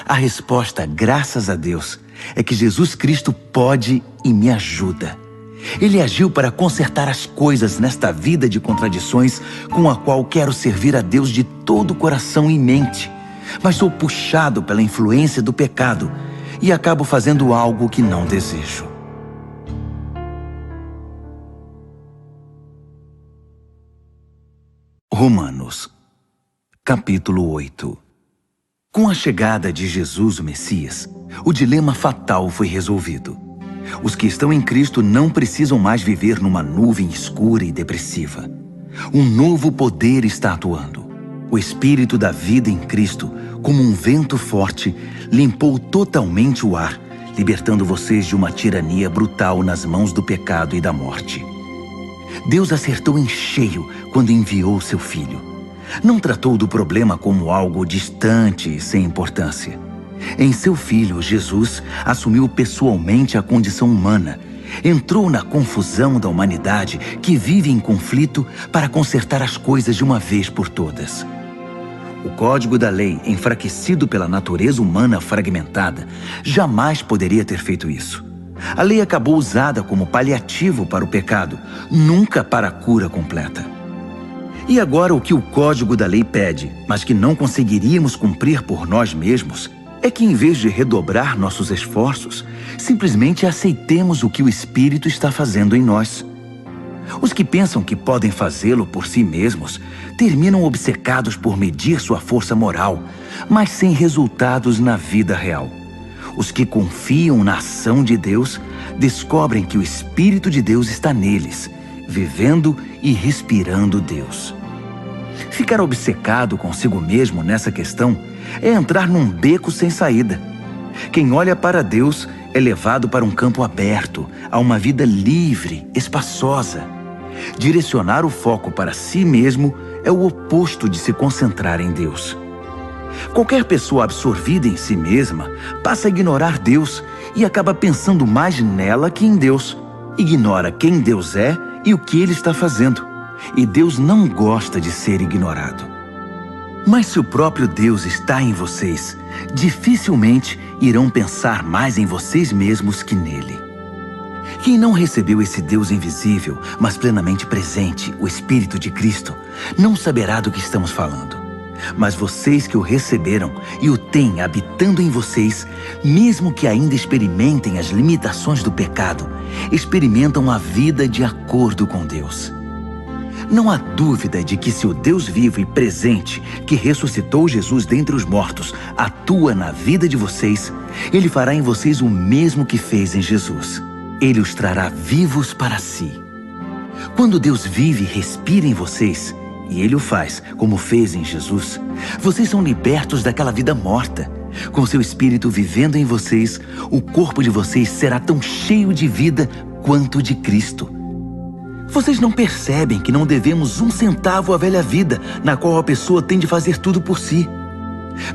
Speaker 1: A resposta, graças a Deus, é que Jesus Cristo pode e me ajuda. Ele agiu para consertar as coisas nesta vida de contradições com a qual quero servir a Deus de todo o coração e mente, mas sou puxado pela influência do pecado e acabo fazendo algo que não desejo. Romanos, capítulo 8. Com a chegada de Jesus, o Messias, o dilema fatal foi resolvido. Os que estão em Cristo não precisam mais viver numa nuvem escura e depressiva. Um novo poder está atuando. O Espírito da vida em Cristo, como um vento forte, limpou totalmente o ar, libertando vocês de uma tirania brutal nas mãos do pecado e da morte. Deus acertou em cheio quando enviou seu Filho. Não tratou do problema como algo distante e sem importância. Em seu Filho, Jesus assumiu pessoalmente a condição humana, entrou na confusão da humanidade que vive em conflito para consertar as coisas de uma vez por todas. O código da lei, enfraquecido pela natureza humana fragmentada, jamais poderia ter feito isso. A lei acabou usada como paliativo para o pecado, nunca para a cura completa. E agora o que o código da lei pede, mas que não conseguiríamos cumprir por nós mesmos, é que em vez de redobrar nossos esforços, simplesmente aceitemos o que o Espírito está fazendo em nós. Os que pensam que podem fazê-lo por si mesmos terminam obcecados por medir sua força moral, mas sem resultados na vida real. Os que confiam na ação de Deus descobrem que o Espírito de Deus está neles, vivendo e respirando Deus. Ficar obcecado consigo mesmo nessa questão é entrar num beco sem saída. Quem olha para Deus é levado para um campo aberto, a uma vida livre, espaçosa. Direcionar o foco para si mesmo é o oposto de se concentrar em Deus. Qualquer pessoa absorvida em si mesma passa a ignorar Deus e acaba pensando mais nela que em Deus. Ignora quem Deus é e o que Ele está fazendo. E Deus não gosta de ser ignorado. Mas se o próprio Deus está em vocês, dificilmente irão pensar mais em vocês mesmos que nele. Quem não recebeu esse Deus invisível, mas plenamente presente, o Espírito de Cristo, não saberá do que estamos falando. Mas vocês que o receberam e o têm habitando em vocês, mesmo que ainda experimentem as limitações do pecado, experimentam a vida de acordo com Deus. Não há dúvida de que se o Deus vivo e presente, que ressuscitou Jesus dentre os mortos, atua na vida de vocês, Ele fará em vocês o mesmo que fez em Jesus. Ele os trará vivos para si. Quando Deus vive e respira em vocês, e Ele o faz, como fez em Jesus, vocês são libertos daquela vida morta. Com seu Espírito vivendo em vocês, o corpo de vocês será tão cheio de vida quanto o de Cristo. Vocês não percebem que não devemos um centavo à velha vida, na qual a pessoa tem de fazer tudo por si.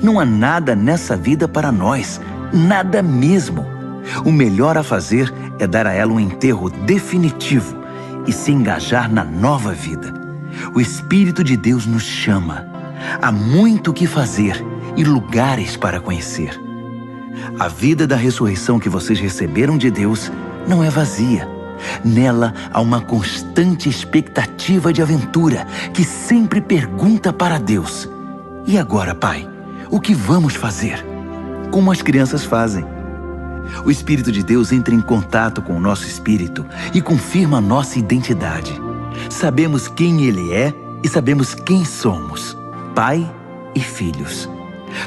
Speaker 1: Não há nada nessa vida para nós, nada mesmo. O melhor a fazer é dar a ela um enterro definitivo e se engajar na nova vida. O Espírito de Deus nos chama. Há muito o que fazer e lugares para conhecer. A vida da ressurreição que vocês receberam de Deus não é vazia. Nela há uma constante expectativa de aventura que sempre pergunta para Deus: e agora, Pai, o que vamos fazer? Como as crianças fazem. O Espírito de Deus entra em contato com o nosso espírito e confirma a nossa identidade. Sabemos quem Ele é e sabemos quem somos, Pai e filhos.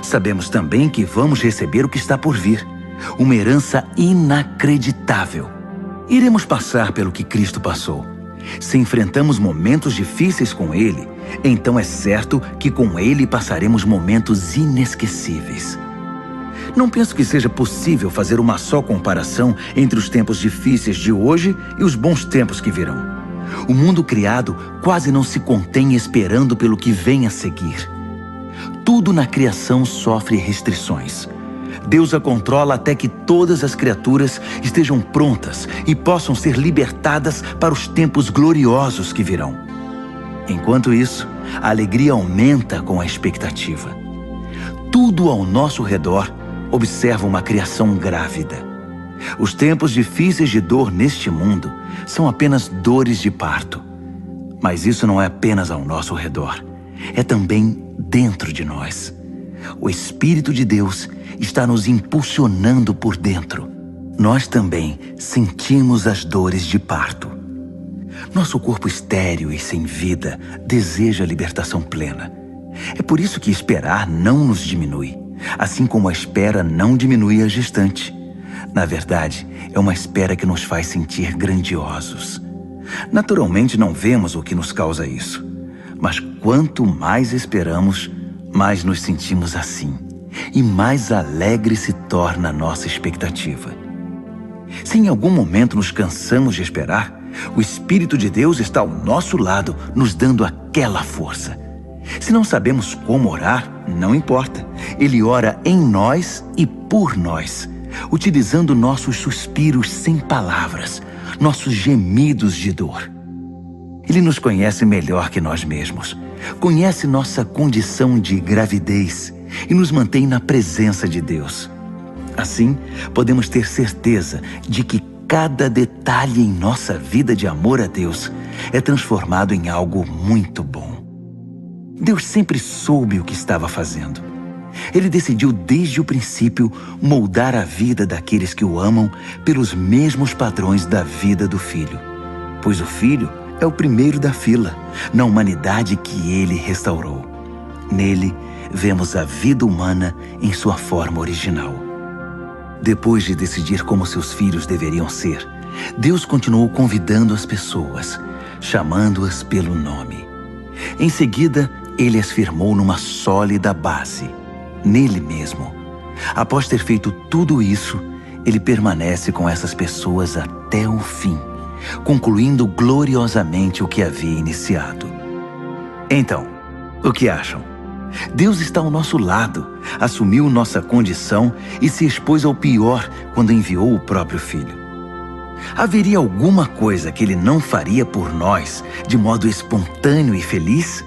Speaker 1: Sabemos também que vamos receber o que está por vir, uma herança inacreditável. Iremos passar pelo que Cristo passou. Se enfrentamos momentos difíceis com Ele, então é certo que com Ele passaremos momentos inesquecíveis. Não penso que seja possível fazer uma só comparação entre os tempos difíceis de hoje e os bons tempos que virão. O mundo criado quase não se contém esperando pelo que vem a seguir. Tudo na criação sofre restrições. Deus a controla até que todas as criaturas estejam prontas e possam ser libertadas para os tempos gloriosos que virão. Enquanto isso, a alegria aumenta com a expectativa. Tudo ao nosso redor observa uma criação grávida. Os tempos difíceis de dor neste mundo são apenas dores de parto. Mas isso não é apenas ao nosso redor, é também dentro de nós. O Espírito de Deus está nos impulsionando por dentro. Nós também sentimos as dores de parto. Nosso corpo estéril e sem vida deseja a libertação plena. É por isso que esperar não nos diminui, assim como a espera não diminui a gestante. Na verdade, é uma espera que nos faz sentir grandiosos. Naturalmente não vemos o que nos causa isso, mas quanto mais esperamos, mais nos sentimos assim, e mais alegre se torna a nossa expectativa. Se em algum momento nos cansamos de esperar, o Espírito de Deus está ao nosso lado, nos dando aquela força. Se não sabemos como orar, não importa. Ele ora em nós e por nós, utilizando nossos suspiros sem palavras, nossos gemidos de dor. Ele nos conhece melhor que nós mesmos, conhece nossa condição de gravidez e nos mantém na presença de Deus. Assim, podemos ter certeza de que cada detalhe em nossa vida de amor a Deus é transformado em algo muito bom. Deus sempre soube o que estava fazendo. Ele decidiu desde o princípio moldar a vida daqueles que o amam pelos mesmos padrões da vida do Filho, pois o Filho é o primeiro da fila, na humanidade que ele restaurou. Nele, vemos a vida humana em sua forma original. Depois de decidir como seus filhos deveriam ser, Deus continuou convidando as pessoas, chamando-as pelo nome. Em seguida, ele as firmou numa sólida base, nele mesmo. Após ter feito tudo isso, ele permanece com essas pessoas até o fim, concluindo gloriosamente o que havia iniciado. Então, o que acham? Deus está ao nosso lado, assumiu nossa condição e se expôs ao pior quando enviou o próprio Filho. Haveria alguma coisa que ele não faria por nós de modo espontâneo e feliz?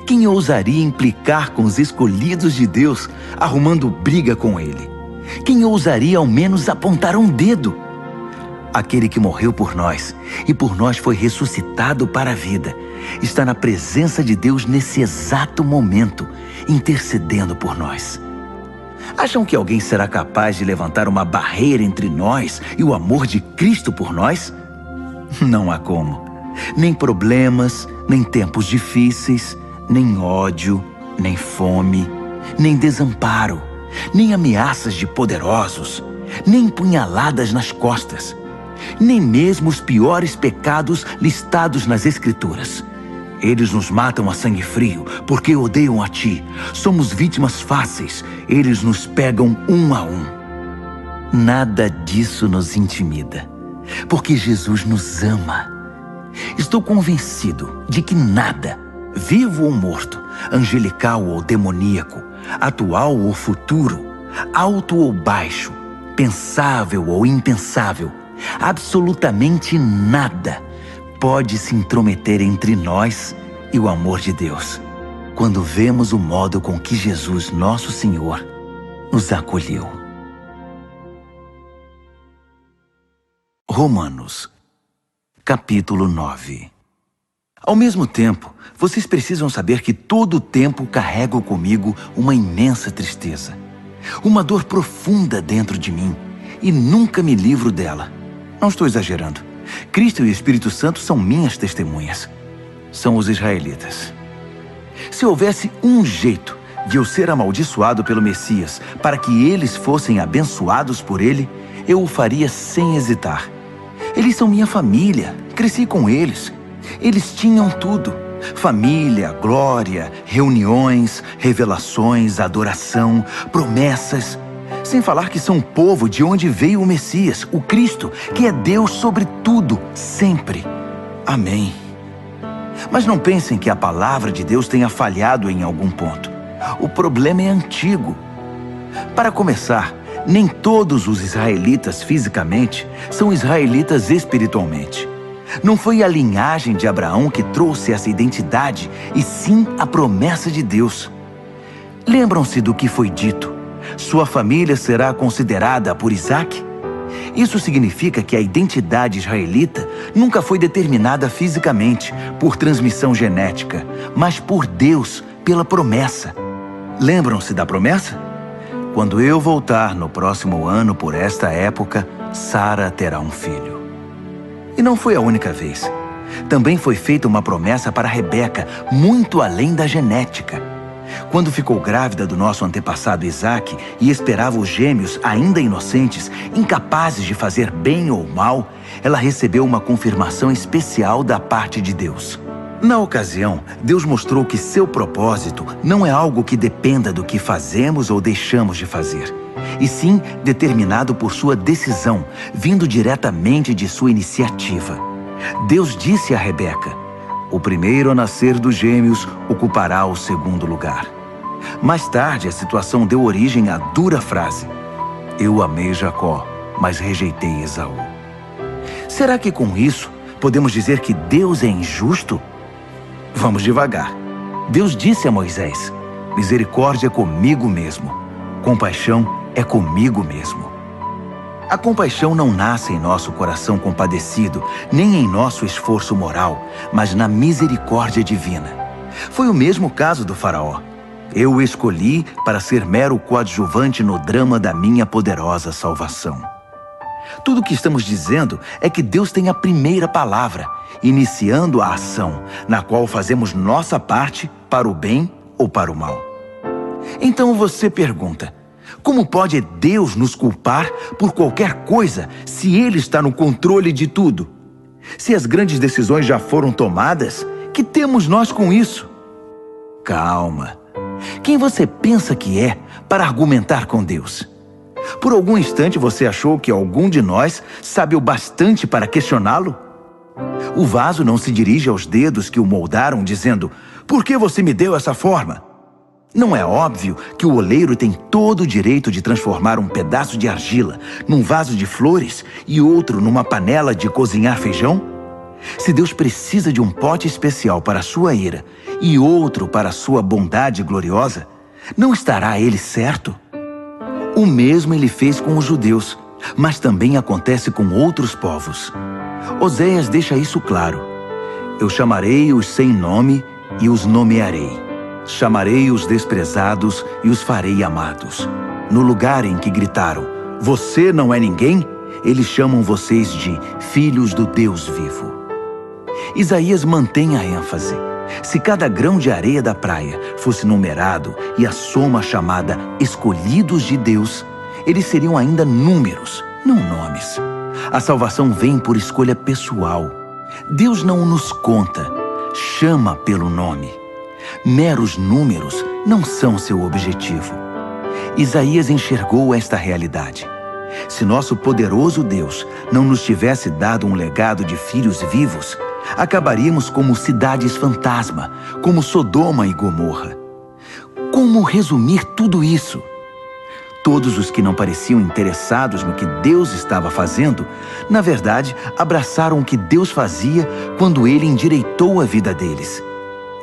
Speaker 1: Quem ousaria implicar com os escolhidos de Deus, arrumando briga com ele? Quem ousaria ao menos apontar um dedo? Aquele que morreu por nós e por nós foi ressuscitado para a vida, está na presença de Deus nesse exato momento, intercedendo por nós. Acham que alguém será capaz de levantar uma barreira entre nós e o amor de Cristo por nós? Não há como. Nem problemas, nem tempos difíceis, nem ódio, nem fome, nem desamparo, nem ameaças de poderosos, nem punhaladas nas costas, nem mesmo os piores pecados listados nas Escrituras. Eles nos matam a sangue frio porque odeiam a ti. Somos vítimas fáceis. Eles nos pegam um a um. Nada disso nos intimida, porque Jesus nos ama. Estou convencido de que nada, vivo ou morto, angelical ou demoníaco, atual ou futuro, alto ou baixo, pensável ou impensável, absolutamente nada pode se intrometer entre nós e o amor de Deus, quando vemos o modo com que Jesus, nosso Senhor, nos acolheu. Romanos, capítulo 9. Ao mesmo tempo, vocês precisam saber que todo o tempo carrego comigo uma imensa tristeza, uma dor profunda dentro de mim, e nunca me livro dela. Não estou exagerando. Cristo e o Espírito Santo são minhas testemunhas. São os israelitas. Se houvesse um jeito de eu ser amaldiçoado pelo Messias para que eles fossem abençoados por ele, eu o faria sem hesitar. Eles são minha família, cresci com eles. Eles tinham tudo: família, glória, reuniões, revelações, adoração, promessas. Sem falar que são povo de onde veio o Messias, o Cristo, que é Deus sobre tudo, sempre. Amém. Mas não pensem que a palavra de Deus tenha falhado em algum ponto. O problema é antigo. Para começar, nem todos os israelitas fisicamente são israelitas espiritualmente. Não foi a linhagem de Abraão que trouxe essa identidade, e sim a promessa de Deus. Lembram-se do que foi dito: sua família será considerada por Isaque? Isso significa que a identidade israelita nunca foi determinada fisicamente, por transmissão genética, mas por Deus, pela promessa. Lembram-se da promessa? Quando eu voltar no próximo ano por esta época, Sara terá um filho. E não foi a única vez. Também foi feita uma promessa para Rebeca, muito além da genética. Quando ficou grávida do nosso antepassado Isaque e esperava os gêmeos ainda inocentes, incapazes de fazer bem ou mal, ela recebeu uma confirmação especial da parte de Deus. Na ocasião, Deus mostrou que seu propósito não é algo que dependa do que fazemos ou deixamos de fazer, e sim determinado por sua decisão, vindo diretamente de sua iniciativa. Deus disse a Rebeca: o primeiro a nascer dos gêmeos ocupará o segundo lugar. Mais tarde, a situação deu origem à dura frase: eu amei Jacó, mas rejeitei Esaú. Será que com isso podemos dizer que Deus é injusto? Vamos devagar. Deus disse a Moisés: misericórdia é comigo mesmo, compaixão é comigo mesmo. A compaixão não nasce em nosso coração compadecido, nem em nosso esforço moral, mas na misericórdia divina. Foi o mesmo caso do faraó. Eu o escolhi para ser mero coadjuvante no drama da minha poderosa salvação. Tudo o que estamos dizendo é que Deus tem a primeira palavra, iniciando a ação, na qual fazemos nossa parte para o bem ou para o mal. Então você pergunta: como pode Deus nos culpar por qualquer coisa se Ele está no controle de tudo? Se as grandes decisões já foram tomadas, que temos nós com isso? Calma. Quem você pensa que é para argumentar com Deus? Por algum instante você achou que algum de nós sabe o bastante para questioná-lo? O vaso não se dirige aos dedos que o moldaram dizendo: por que você me deu essa forma? Não é óbvio que o oleiro tem todo o direito de transformar um pedaço de argila num vaso de flores e outro numa panela de cozinhar feijão? Se Deus precisa de um pote especial para a sua ira e outro para a sua bondade gloriosa, não estará Ele certo? O mesmo Ele fez com os judeus, mas também acontece com outros povos. Oséias deixa isso claro: eu chamarei os sem nome e os nomearei. Chamarei os desprezados e os farei amados. No lugar em que gritaram: você não é ninguém, eles chamam vocês de filhos do Deus vivo. Isaías mantém a ênfase. Se cada grão de areia da praia fosse numerado e a soma chamada escolhidos de Deus, eles seriam ainda números, não nomes. A salvação vem por escolha pessoal. Deus não nos conta, chama pelo nome. Meros números não são seu objetivo. Isaías enxergou esta realidade. Se nosso poderoso Deus não nos tivesse dado um legado de filhos vivos, acabaríamos como cidades fantasma, como Sodoma e Gomorra. Como resumir tudo isso? Todos os que não pareciam interessados no que Deus estava fazendo, na verdade, abraçaram o que Deus fazia quando Ele endireitou a vida deles.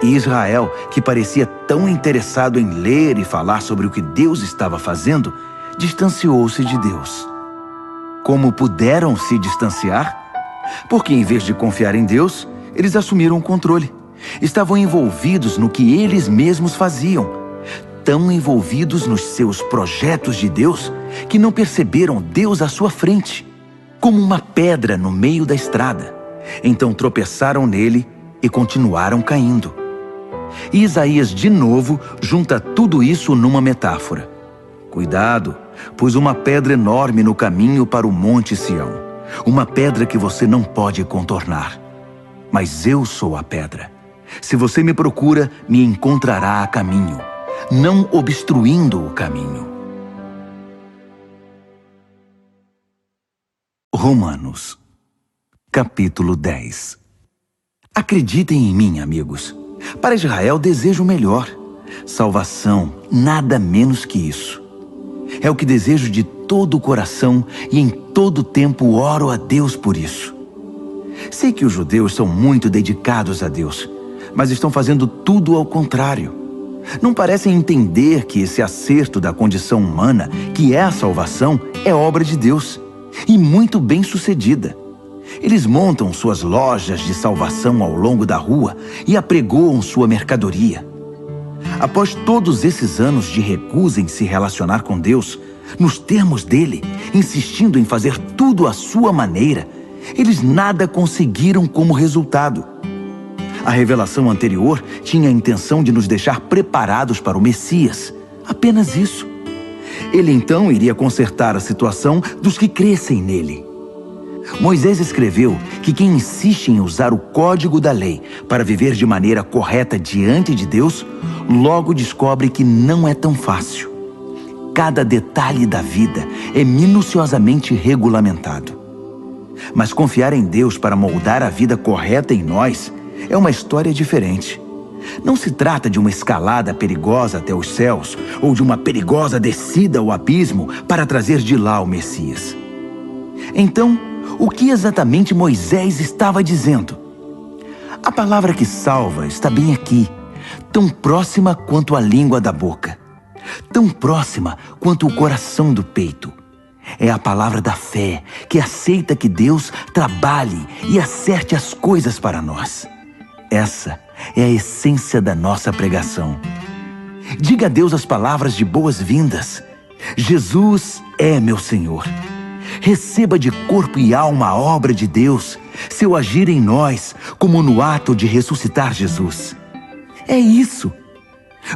Speaker 1: E Israel, que parecia tão interessado em ler e falar sobre o que Deus estava fazendo, distanciou-se de Deus. Como puderam se distanciar? Porque em vez de confiar em Deus, eles assumiram o controle. Estavam envolvidos no que eles mesmos faziam. Tão envolvidos nos seus projetos de Deus, que não perceberam Deus à sua frente, como uma pedra no meio da estrada. Então tropeçaram nele e continuaram caindo. E Isaías, de novo, junta tudo isso numa metáfora. Cuidado, pus uma pedra enorme no caminho para o Monte Sião, uma pedra que você não pode contornar. Mas eu sou a pedra. Se você me procura, me encontrará a caminho, não obstruindo o caminho. Romanos, capítulo 10. Acreditem em mim, amigos. Para Israel desejo o melhor. Salvação, nada menos que isso. É o que desejo de todo o coração e em todo tempo oro a Deus por isso. Sei que os judeus são muito dedicados a Deus, mas estão fazendo tudo ao contrário. Não parecem entender que esse acerto da condição humana, que é a salvação, é obra de Deus, e muito bem sucedida. Eles montam suas lojas de salvação ao longo da rua e apregoam sua mercadoria. Após todos esses anos de recusa em se relacionar com Deus, nos termos dele, insistindo em fazer tudo à sua maneira, eles nada conseguiram como resultado. A revelação anterior tinha a intenção de nos deixar preparados para o Messias, apenas isso. Ele então iria consertar a situação dos que crescem nele. Moisés escreveu que quem insiste em usar o código da lei para viver de maneira correta diante de Deus, logo descobre que não é tão fácil. Cada detalhe da vida é minuciosamente regulamentado. Mas confiar em Deus para moldar a vida correta em nós é uma história diferente. Não se trata de uma escalada perigosa até os céus ou de uma perigosa descida ao abismo para trazer de lá o Messias. Então, o que exatamente Moisés estava dizendo? A palavra que salva está bem aqui, tão próxima quanto a língua da boca, tão próxima quanto o coração do peito. É a palavra da fé, que aceita que Deus trabalhe e acerte as coisas para nós. Essa é a essência da nossa pregação. Diga a Deus as palavras de boas-vindas. Jesus é meu Senhor. Receba de corpo e alma a obra de Deus, seu agir em nós, como no ato de ressuscitar Jesus. É isso.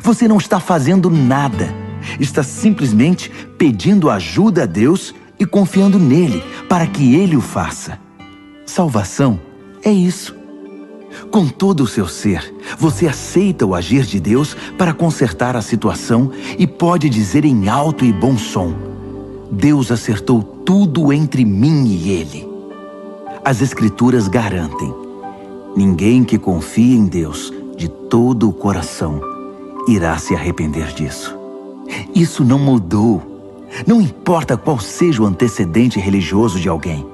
Speaker 1: Você não está fazendo nada. Está simplesmente pedindo ajuda a Deus e confiando nele para que ele o faça. Salvação é isso. Com todo o seu ser, você aceita o agir de Deus para consertar a situação e pode dizer em alto e bom som: Deus acertou tudo entre mim e ele. As Escrituras garantem: ninguém que confie em Deus de todo o coração irá se arrepender disso. Isso não mudou. Não importa qual seja o antecedente religioso de alguém.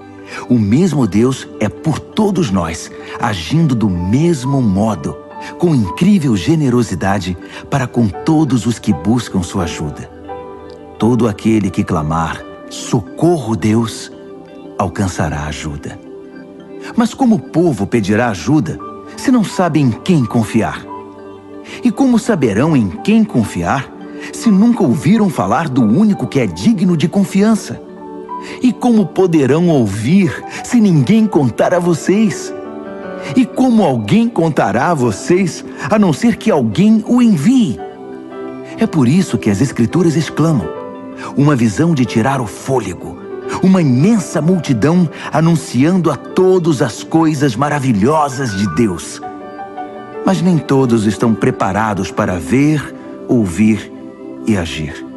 Speaker 1: O mesmo Deus é por todos nós, agindo do mesmo modo, com incrível generosidade para com todos os que buscam sua ajuda. Todo aquele que clamar, socorro Deus, alcançará ajuda. Mas como o povo pedirá ajuda se não sabe em quem confiar? E como saberão em quem confiar se nunca ouviram falar do único que é digno de confiança? E como poderão ouvir se ninguém contar a vocês? E como alguém contará a vocês, a não ser que alguém o envie? É por isso que as Escrituras exclamam: uma visão de tirar o fôlego, uma imensa multidão anunciando a todos as coisas maravilhosas de Deus. Mas nem todos estão preparados para ver, ouvir e agir.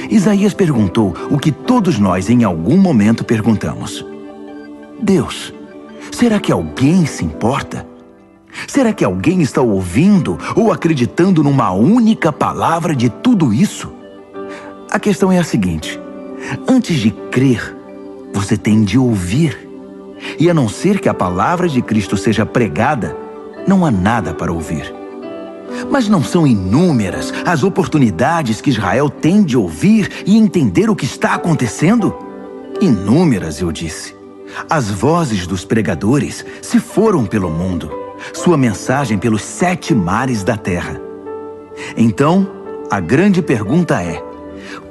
Speaker 1: Isaías perguntou o que todos nós em algum momento perguntamos: Deus, será que alguém se importa? Será que alguém está ouvindo ou acreditando numa única palavra de tudo isso? A questão é a seguinte: antes de crer, você tem de ouvir. E a não ser que a palavra de Cristo seja pregada, não há nada para ouvir. Mas não são inúmeras as oportunidades que Israel tem de ouvir e entender o que está acontecendo? Inúmeras, eu disse. As vozes dos pregadores se foram pelo mundo, sua mensagem pelos 7 mares da terra. Então, a grande pergunta é: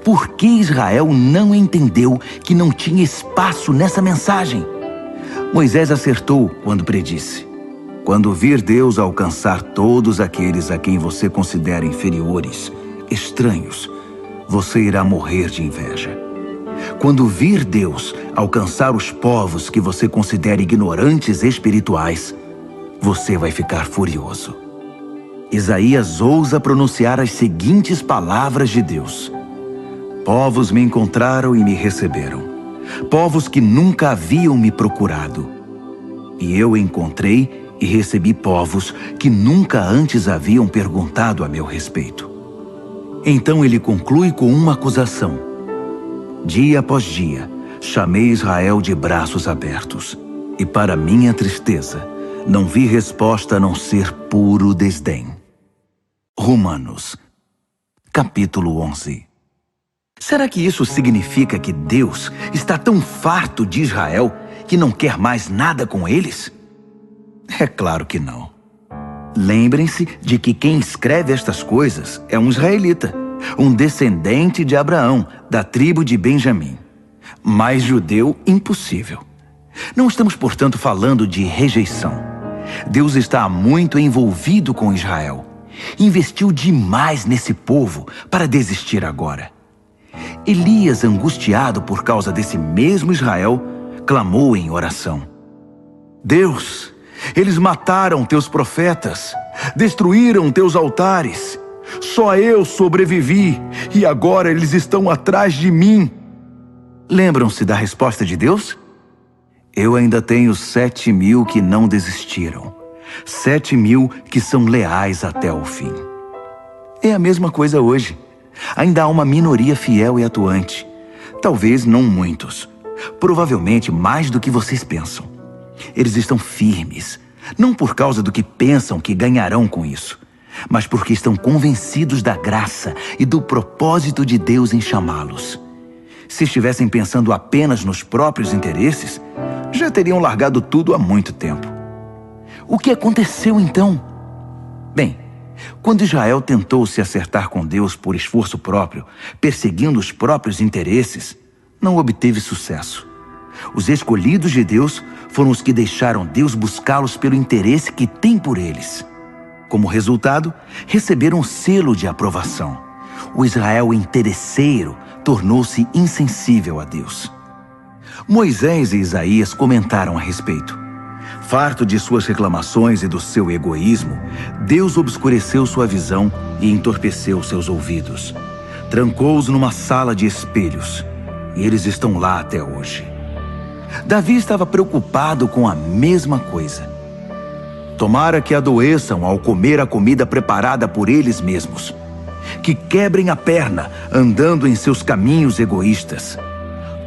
Speaker 1: por que Israel não entendeu que não tinha espaço nessa mensagem? Moisés acertou quando predisse: quando vir Deus alcançar todos aqueles a quem você considera inferiores, estranhos, você irá morrer de inveja. Quando vir Deus alcançar os povos que você considera ignorantes espirituais, você vai ficar furioso. Isaías ousa pronunciar as seguintes palavras de Deus: povos me encontraram e me receberam. povos que nunca haviam me procurado. E eu encontrei e recebi povos que nunca antes haviam perguntado a meu respeito. Então ele conclui com uma acusação. Dia após dia, chamei Israel de braços abertos, e para minha tristeza, não vi resposta a não ser puro desdém. Romanos, capítulo 11. Será que isso significa que Deus está tão farto de Israel que não quer mais nada com eles? É claro que não. Lembrem-se de que quem escreve estas coisas é um israelita, um descendente de Abraão, da tribo de Benjamim. Mais judeu, impossível. Não estamos, portanto, falando de rejeição. Deus está muito envolvido com Israel. Investiu demais nesse povo para desistir agora. Elias, angustiado por causa desse mesmo Israel, clamou em oração. Deus, eles mataram teus profetas, destruíram teus altares. Só eu sobrevivi e agora eles estão atrás de mim. Lembram-se da resposta de Deus? Eu ainda tenho 7.000 que não desistiram. 7.000 que são leais até o fim. É a mesma coisa hoje. Ainda há uma minoria fiel e atuante. Talvez não muitos. Provavelmente mais do que vocês pensam. Eles estão firmes, não por causa do que pensam que ganharão com isso, mas porque estão convencidos da graça e do propósito de Deus em chamá-los. Se estivessem pensando apenas nos próprios interesses, já teriam largado tudo há muito tempo. O que aconteceu então? Bem, quando Israel tentou se acertar com Deus por esforço próprio, perseguindo os próprios interesses, não obteve sucesso. Os escolhidos de Deus foram os que deixaram Deus buscá-los pelo interesse que tem por eles. Como resultado, receberam o selo de aprovação. O Israel interesseiro tornou-se insensível a Deus. Moisés e Isaías comentaram a respeito. Farto de suas reclamações e do seu egoísmo, Deus obscureceu sua visão e entorpeceu seus ouvidos. Trancou-os numa sala de espelhos, e eles estão lá até hoje. Davi estava preocupado com a mesma coisa. Tomara que adoeçam ao comer a comida preparada por eles mesmos. Que quebrem a perna andando em seus caminhos egoístas.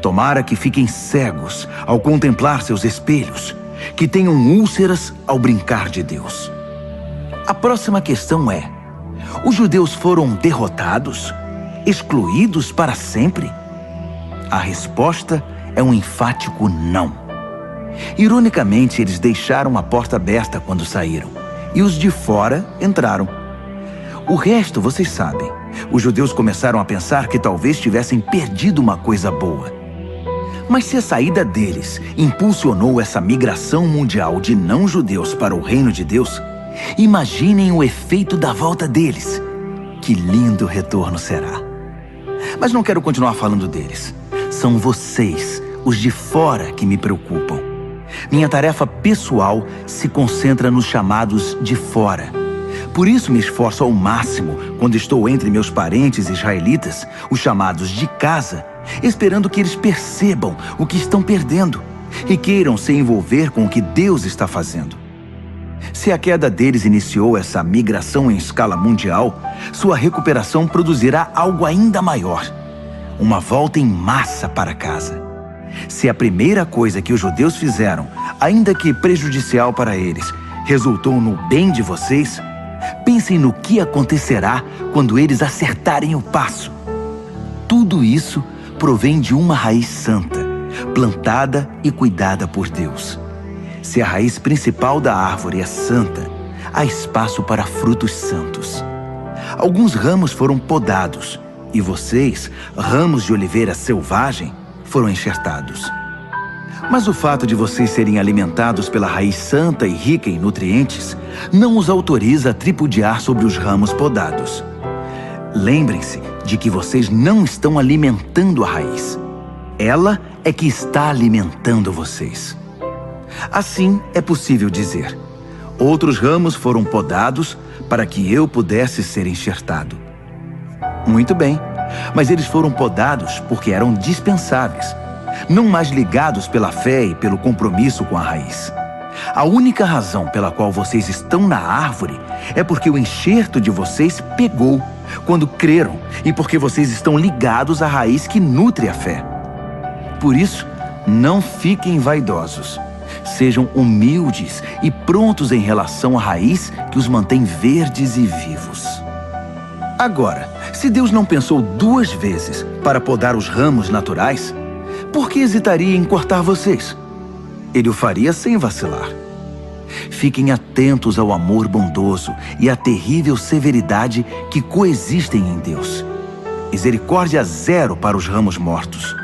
Speaker 1: Tomara que fiquem cegos ao contemplar seus espelhos. Que tenham úlceras ao brincar de Deus. A próxima questão é: os judeus foram derrotados? Excluídos para sempre? A resposta é um enfático não. Ironicamente, eles deixaram a porta aberta quando saíram, e os de fora entraram. O resto, vocês sabem. Os judeus começaram a pensar que talvez tivessem perdido uma coisa boa. Mas se a saída deles impulsionou essa migração mundial de não-judeus para o reino de Deus, imaginem o efeito da volta deles. Que lindo retorno será. Mas não quero continuar falando deles. São vocês, os de fora, que me preocupam. Minha tarefa pessoal se concentra nos chamados de fora. Por isso me esforço ao máximo quando estou entre meus parentes israelitas, os chamados de casa, esperando que eles percebam o que estão perdendo e queiram se envolver com o que Deus está fazendo. Se a queda deles iniciou essa migração em escala mundial, sua recuperação produzirá algo ainda maior. Uma volta em massa para casa. Se a primeira coisa que os judeus fizeram, ainda que prejudicial para eles, resultou no bem de vocês, pensem no que acontecerá quando eles acertarem o passo. Tudo isso provém de uma raiz santa, plantada e cuidada por Deus. Se a raiz principal da árvore é santa, há espaço para frutos santos. Alguns ramos foram podados, e vocês, ramos de oliveira selvagem, foram enxertados. Mas o fato de vocês serem alimentados pela raiz santa e rica em nutrientes não os autoriza a tripudiar sobre os ramos podados. Lembrem-se de que vocês não estão alimentando a raiz. Ela é que está alimentando vocês. Assim é possível dizer: outros ramos foram podados para que eu pudesse ser enxertado. Muito bem, mas eles foram podados porque eram dispensáveis. não mais ligados pela fé e pelo compromisso com a raiz. A única razão pela qual vocês estão na árvore é porque o enxerto de vocês pegou quando creram e porque vocês estão ligados à raiz que nutre a fé. Por isso, não fiquem vaidosos. Sejam humildes e prontos em relação à raiz que os mantém verdes e vivos. Agora, se Deus não pensou 2 vezes para podar os ramos naturais, por que hesitaria em cortar vocês? Ele o faria sem vacilar. Fiquem atentos ao amor bondoso e à terrível severidade que coexistem em Deus. Misericórdia zero para os ramos mortos.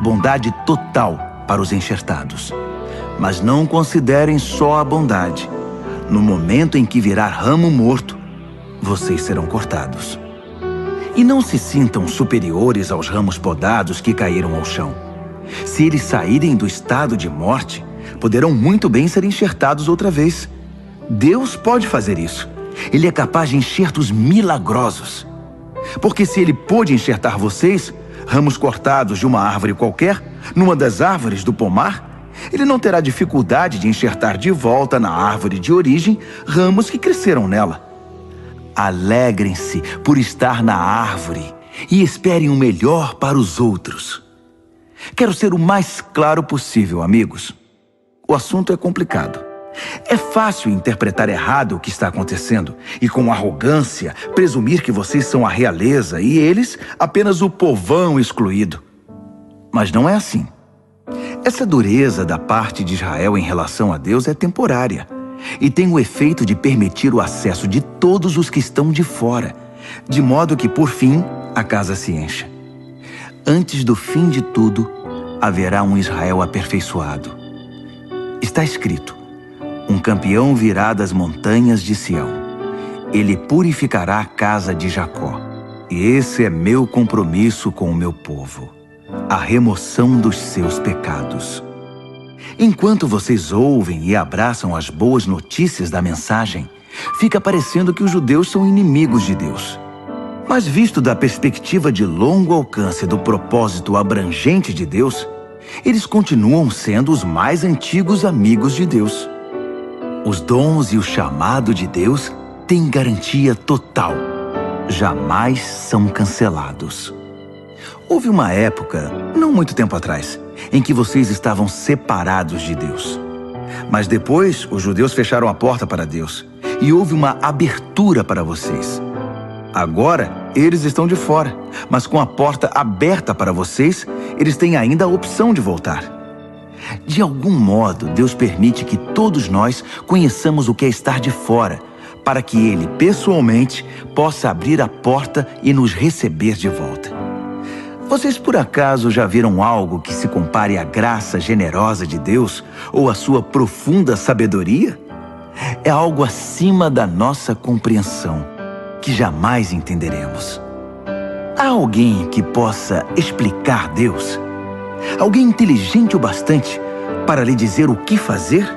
Speaker 1: Bondade total para os enxertados. Mas não considerem só a bondade. No momento em que virar ramo morto, vocês serão cortados. E não se sintam superiores aos ramos podados que caíram ao chão. Se eles saírem do estado de morte, poderão muito bem ser enxertados outra vez. Deus pode fazer isso. Ele é capaz de enxertos milagrosos. Porque se ele pôde enxertar vocês, ramos cortados de uma árvore qualquer, numa das árvores do pomar, ele não terá dificuldade de enxertar de volta na árvore de origem ramos que cresceram nela. Alegrem-se por estar na árvore e esperem o melhor para os outros. Quero ser o mais claro possível, amigos. O assunto é complicado. É fácil interpretar errado o que está acontecendo e, com arrogância, presumir que vocês são a realeza e eles apenas o povão excluído. Mas não é assim. Essa dureza da parte de Israel em relação a Deus é temporária e tem o efeito de permitir o acesso de todos os que estão de fora, de modo que, por fim, a casa se encha. Antes do fim de tudo, haverá um Israel aperfeiçoado. Está escrito: um campeão virá das montanhas de Sião. Ele purificará a casa de Jacó. E esse é meu compromisso com o meu povo: a remoção dos seus pecados. Enquanto vocês ouvem e abraçam as boas notícias da mensagem, fica parecendo que os judeus são inimigos de Deus. Mas visto da perspectiva de longo alcance do propósito abrangente de Deus, eles continuam sendo os mais antigos amigos de Deus. Os dons e o chamado de Deus têm garantia total. Jamais são cancelados. Houve uma época, não muito tempo atrás, em que vocês estavam separados de Deus. Mas depois, os judeus fecharam a porta para Deus e houve uma abertura para vocês. Agora, eles estão de fora, mas com a porta aberta para vocês, eles têm ainda a opção de voltar. De algum modo, Deus permite que todos nós conheçamos o que é estar de fora, para que Ele, pessoalmente, possa abrir a porta e nos receber de volta. Vocês por acaso já viram algo que se compare à graça generosa de Deus ou à sua profunda sabedoria? É algo acima da nossa compreensão, que jamais entenderemos. Há alguém que possa explicar Deus? Alguém inteligente o bastante para lhe dizer o que fazer?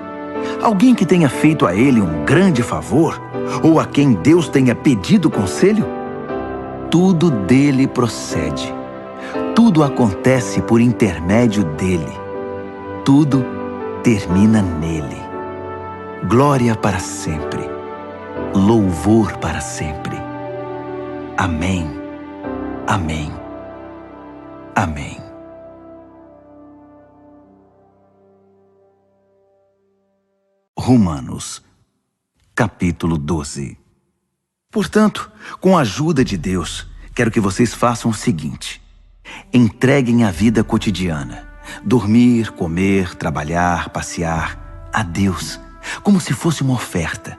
Speaker 1: Alguém que tenha feito a ele um grande favor? Ou a quem Deus tenha pedido conselho? Tudo dele procede. Tudo acontece por intermédio dele. Tudo termina nele. Glória para sempre. Louvor para sempre. Amém. Amém. Amém. Romanos, capítulo 12. Portanto, com a ajuda de Deus, quero que vocês façam o seguinte: entreguem a vida cotidiana, dormir, comer, trabalhar, passear, a Deus, como se fosse uma oferta.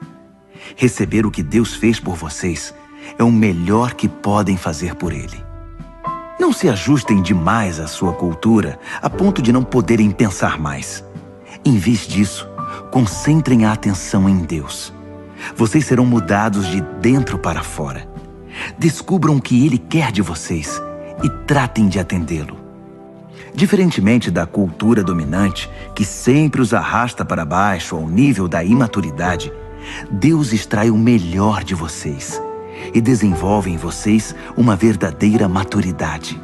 Speaker 1: Receber o que Deus fez por vocês é o melhor que podem fazer por Ele. Não se ajustem demais à sua cultura, a ponto de não poderem pensar mais. Em vez disso, concentrem a atenção em Deus. Vocês serão mudados de dentro para fora. Descubram o que Ele quer de vocês e tratem de atendê-lo. Diferentemente da cultura dominante, que sempre os arrasta para baixo ao nível da imaturidade, Deus extrai o melhor de vocês e desenvolve em vocês uma verdadeira maturidade.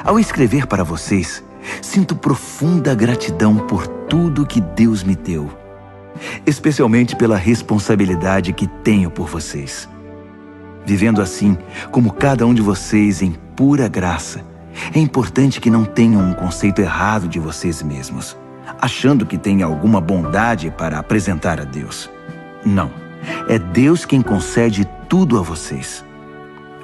Speaker 1: Ao escrever para vocês, Sinto profunda gratidão por tudo que Deus me deu, especialmente pela responsabilidade que tenho por vocês. Vivendo assim, como cada um de vocês em pura graça, é importante que não tenham um conceito errado de vocês mesmos, achando que têm alguma bondade para apresentar a Deus. Não, é Deus quem concede tudo a vocês.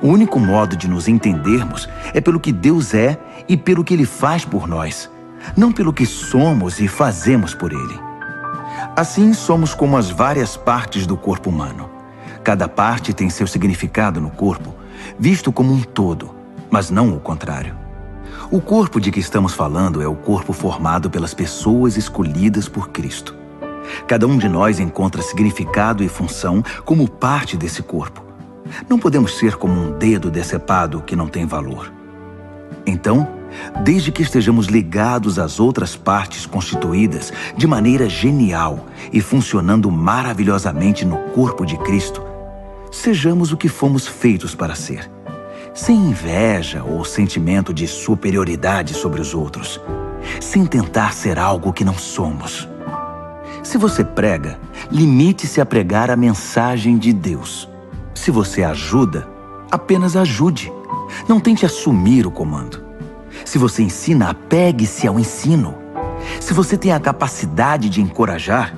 Speaker 1: O único modo de nos entendermos é pelo que Deus é e pelo que Ele faz por nós, não pelo que somos e fazemos por Ele. Assim, somos como as várias partes do corpo humano. Cada parte tem seu significado no corpo, visto como um todo, mas não o contrário. O corpo de que estamos falando é o corpo formado pelas pessoas escolhidas por Cristo. Cada um de nós encontra significado e função como parte desse corpo. Não podemos ser como um dedo decepado que não tem valor. Então, desde que estejamos ligados às outras partes constituídas de maneira genial e funcionando maravilhosamente no corpo de Cristo, sejamos o que fomos feitos para ser, sem inveja ou sentimento de superioridade sobre os outros, sem tentar ser algo que não somos. Se você prega, limite-se a pregar a mensagem de Deus. Se você ajuda, apenas ajude. Não tente assumir o comando. Se você ensina, apegue-se ao ensino. Se você tem a capacidade de encorajar,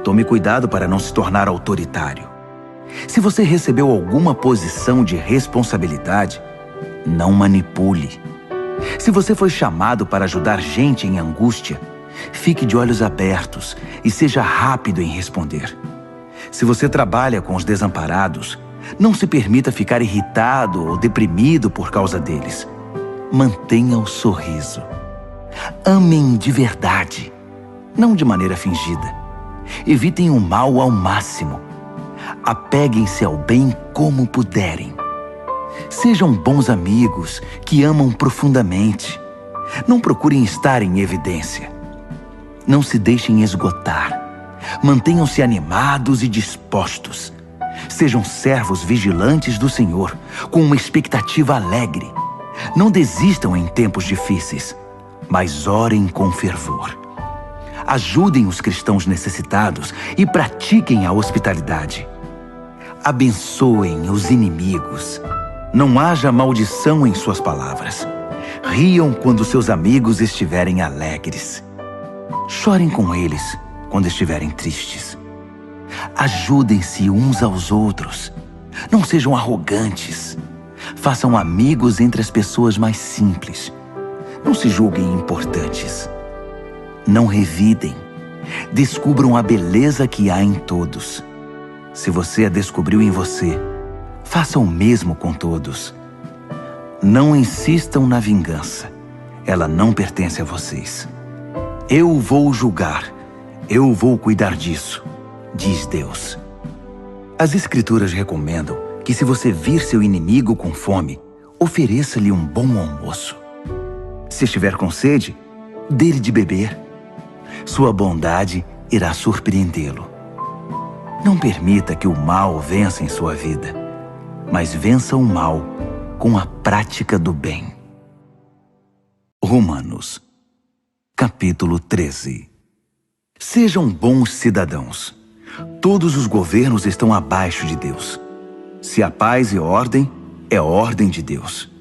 Speaker 1: tome cuidado para não se tornar autoritário. Se você recebeu alguma posição de responsabilidade, não manipule. Se você foi chamado para ajudar gente em angústia, fique de olhos abertos e seja rápido em responder. Se você trabalha com os desamparados, não se permita ficar irritado ou deprimido por causa deles. Mantenha o sorriso. Amem de verdade, não de maneira fingida. Evitem o mal ao máximo. Apeguem-se ao bem como puderem. Sejam bons amigos que amam profundamente. Não procurem estar em evidência. Não se deixem esgotar. Mantenham-se animados e dispostos. Sejam servos vigilantes do Senhor, com uma expectativa alegre. Não desistam em tempos difíceis, mas orem com fervor. Ajudem os cristãos necessitados e pratiquem a hospitalidade. Abençoem os inimigos. Não haja maldição em suas palavras. Riam quando seus amigos estiverem alegres. Chorem com eles quando estiverem tristes. Ajudem-se uns aos outros. Não sejam arrogantes. Façam amigos entre as pessoas mais simples. Não se julguem importantes. Não revidem. Descubram a beleza que há em todos. Se você a descobriu em você, faça o mesmo com todos. Não insistam na vingança. Ela não pertence a vocês. Eu vou julgar. Eu vou cuidar disso, diz Deus. As Escrituras recomendam que se você vir seu inimigo com fome, ofereça-lhe um bom almoço. Se estiver com sede, dê-lhe de beber. Sua bondade irá surpreendê-lo. Não permita que o mal vença em sua vida, mas vença o mal com a prática do bem. Romanos, capítulo 13. Sejam bons cidadãos. Todos os governos estão abaixo de Deus. Se há paz e ordem, é ordem de Deus.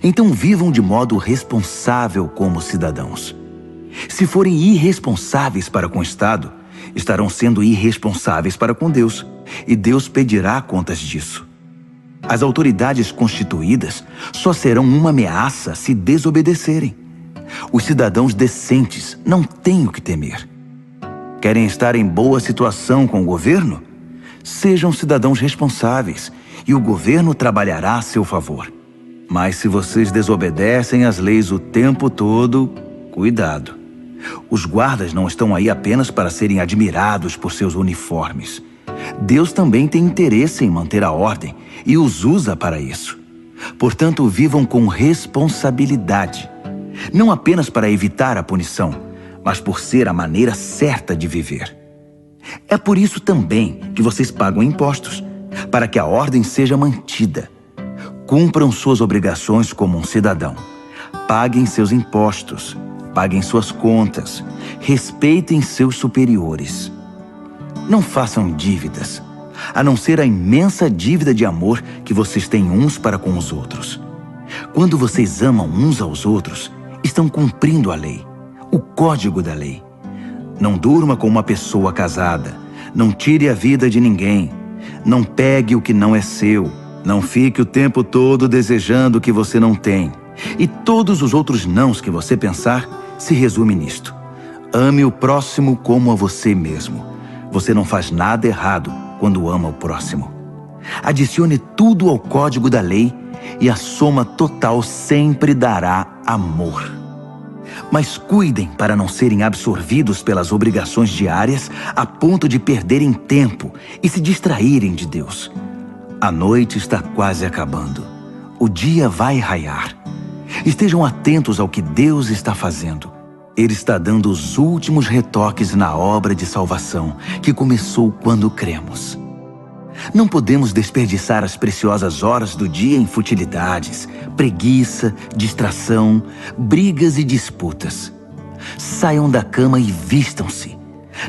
Speaker 1: Então vivam de modo responsável como cidadãos. Se forem irresponsáveis para com o Estado, estarão sendo irresponsáveis para com Deus, e Deus pedirá contas disso. As autoridades constituídas só serão uma ameaça se desobedecerem. Os cidadãos decentes não têm o que temer. Querem estar em boa situação com o governo? Sejam cidadãos responsáveis, e o governo trabalhará a seu favor. Mas se vocês desobedecem às leis o tempo todo, cuidado. Os guardas não estão aí apenas para serem admirados por seus uniformes. Deus também tem interesse em manter a ordem e os usa para isso. Portanto, vivam com responsabilidade, não apenas para evitar a punição, mas por ser a maneira certa de viver. É por isso também que vocês pagam impostos, para que a ordem seja mantida. Cumpram suas obrigações como um cidadão. Paguem seus impostos. paguem suas contas, respeitem seus superiores. Não façam dívidas, a não ser a imensa dívida de amor que vocês têm uns para com os outros. Quando vocês amam uns aos outros, estão cumprindo a lei, o código da lei. Não durma com uma pessoa casada, não tire a vida de ninguém, não pegue o que não é seu, não fique o tempo todo desejando o que você não tem. E todos os outros nãos que você pensar se resume nisto. Ame o próximo como a você mesmo. Você não faz nada errado quando ama o próximo. Adicione tudo ao código da lei e a soma total sempre dará amor. Mas cuidem para não serem absorvidos pelas obrigações diárias a ponto de perderem tempo e se distraírem de Deus. A noite está quase acabando. O dia vai raiar. Estejam atentos ao que Deus está fazendo. Ele está dando os últimos retoques na obra de salvação que começou quando cremos. Não podemos desperdiçar as preciosas horas do dia em futilidades, preguiça, distração, brigas e disputas. Saiam da cama e vistam-se.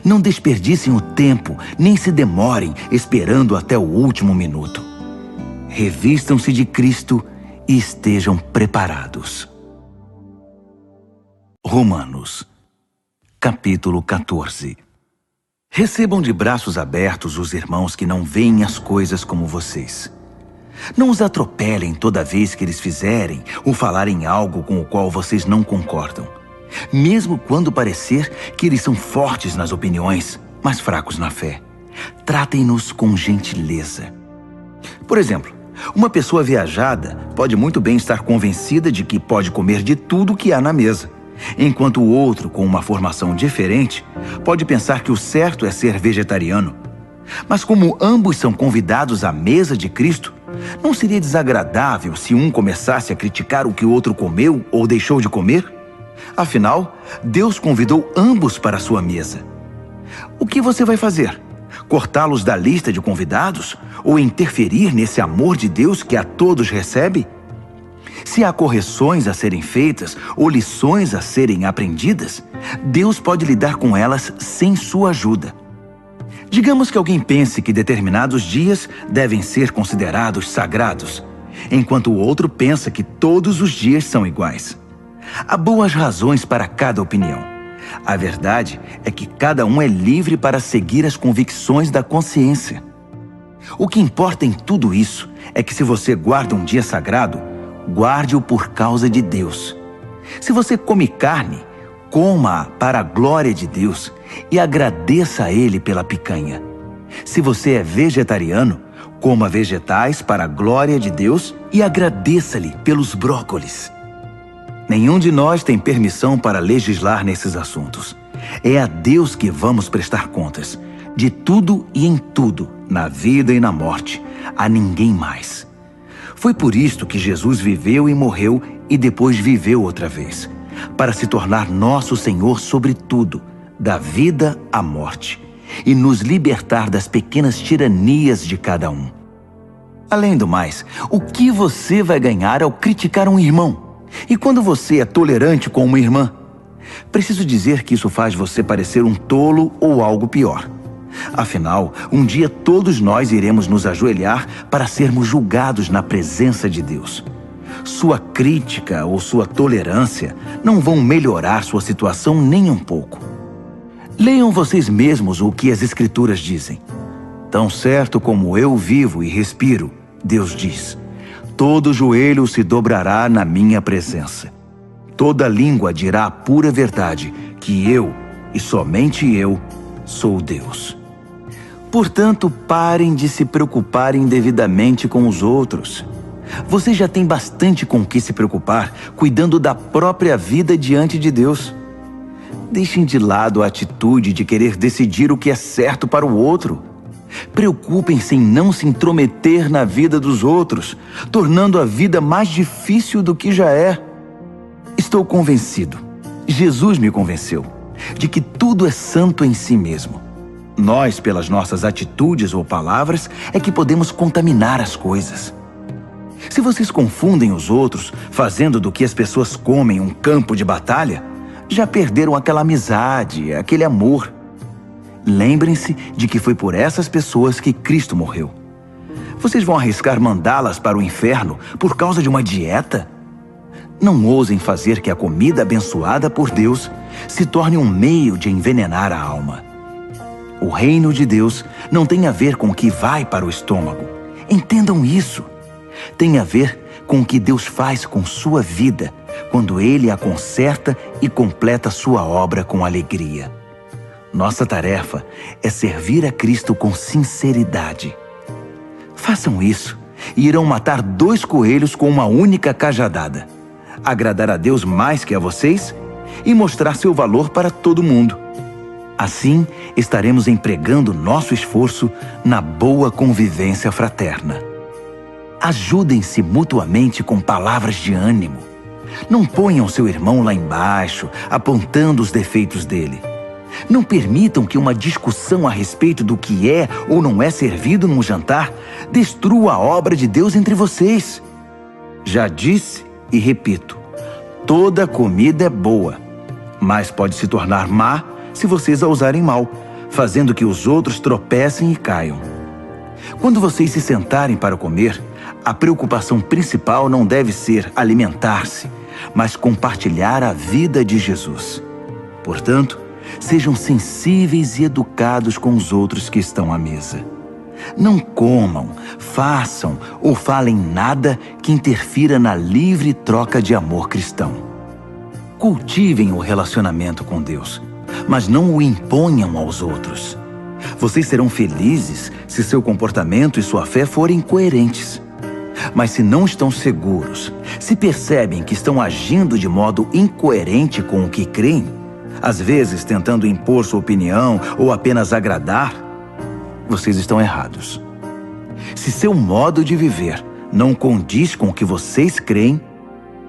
Speaker 1: Não desperdicem o tempo, nem se demorem esperando até o último minuto. Revistam-se de Cristo e estejam preparados. Romanos, capítulo 14. Recebam de braços abertos os irmãos que não veem as coisas como vocês. Não os atropelem toda vez que eles fizerem ou falarem algo com o qual vocês não concordam, mesmo quando parecer que eles são fortes nas opiniões, mas fracos na fé. Tratem-nos com gentileza. Por exemplo, uma pessoa viajada pode muito bem estar convencida de que pode comer de tudo que há na mesa, enquanto o outro, com uma formação diferente, pode pensar que o certo é ser vegetariano. Mas como ambos são convidados à mesa de Cristo, não seria desagradável se um começasse a criticar o que o outro comeu ou deixou de comer? Afinal, Deus convidou ambos para a sua mesa. O que você vai fazer? Cortá-los da lista de convidados? Ou interferir nesse amor de Deus que a todos recebe? Se há correções a serem feitas ou lições a serem aprendidas, Deus pode lidar com elas sem sua ajuda. Digamos que alguém pense que determinados dias devem ser considerados sagrados, enquanto o outro pensa que todos os dias são iguais. Há boas razões para cada opinião. A verdade é que cada um é livre para seguir as convicções da consciência. O que importa em tudo isso é que se você guarda um dia sagrado, guarde-o por causa de Deus. Se você come carne, coma-a para a glória de Deus e agradeça a Ele pela picanha. Se você é vegetariano, coma vegetais para a glória de Deus e agradeça-lhe pelos brócolis. Nenhum de nós tem permissão para legislar nesses assuntos. É a Deus que vamos prestar contas, de tudo e em tudo, na vida e na morte, a ninguém mais. Foi por isto que Jesus viveu e morreu e depois viveu outra vez, para se tornar nosso Senhor sobre tudo, da vida à morte, e nos libertar das pequenas tiranias de cada um. Além do mais, o que você vai ganhar ao criticar um irmão? E quando você é tolerante com uma irmã? Preciso dizer que isso faz você parecer um tolo ou algo pior. Afinal, um dia todos nós iremos nos ajoelhar para sermos julgados na presença de Deus. Sua crítica ou sua tolerância não vão melhorar sua situação nem um pouco. Leiam vocês mesmos o que as Escrituras dizem. Tão certo como eu vivo e respiro, Deus diz, todo joelho se dobrará na minha presença. Toda língua dirá a pura verdade, que eu, e somente eu, sou Deus. Portanto, parem de se preocupar indevidamente com os outros. Você já tem bastante com o que se preocupar, cuidando da própria vida diante de Deus. Deixem de lado a atitude de querer decidir o que é certo para o outro. Preocupem-se em não se intrometer na vida dos outros, tornando a vida mais difícil do que já é. Estou convencido, Jesus me convenceu, de que tudo é santo em si mesmo. Nós, pelas nossas atitudes ou palavras, é que podemos contaminar as coisas. Se vocês confundem os outros, fazendo do que as pessoas comem um campo de batalha, Já perderam aquela amizade, aquele amor. Lembrem-se de que foi por essas pessoas que Cristo morreu. Vocês vão arriscar mandá-las para o inferno por causa de uma dieta? Não ousem fazer que a comida abençoada por Deus se torne um meio de envenenar a alma. O reino de Deus não tem a ver com o que vai para o estômago. Entendam isso. Tem a ver com o que Deus faz com sua vida quando Ele a conserta e completa sua obra com alegria. Nossa tarefa é servir a Cristo com sinceridade. Façam isso e irão matar 2 coelhos com uma única cajadada. Agradar a Deus mais que a vocês e mostrar seu valor para todo mundo. Assim, estaremos empregando nosso esforço na boa convivência fraterna. Ajudem-se mutuamente com palavras de ânimo. Não ponham seu irmão lá embaixo, apontando os defeitos dele. Não permitam que uma discussão a respeito do que é ou não é servido num jantar destrua a obra de Deus entre vocês. Já disse e repito, toda comida é boa, mas pode se tornar má se vocês a usarem mal, fazendo que os outros tropecem e caiam. Quando vocês se sentarem para comer, a preocupação principal não deve ser alimentar-se, mas compartilhar a vida de Jesus. Portanto, sejam sensíveis e educados com os outros que estão à mesa. Não comam, façam ou falem nada que interfira na livre troca de amor cristão. Cultivem o relacionamento com Deus, mas não o imponham aos outros. Vocês serão felizes se seu comportamento e sua fé forem coerentes. Mas se não estão seguros, se percebem que estão agindo de modo incoerente com o que creem, às vezes tentando impor sua opinião ou apenas agradar, vocês estão errados. Se seu modo de viver não condiz com o que vocês creem,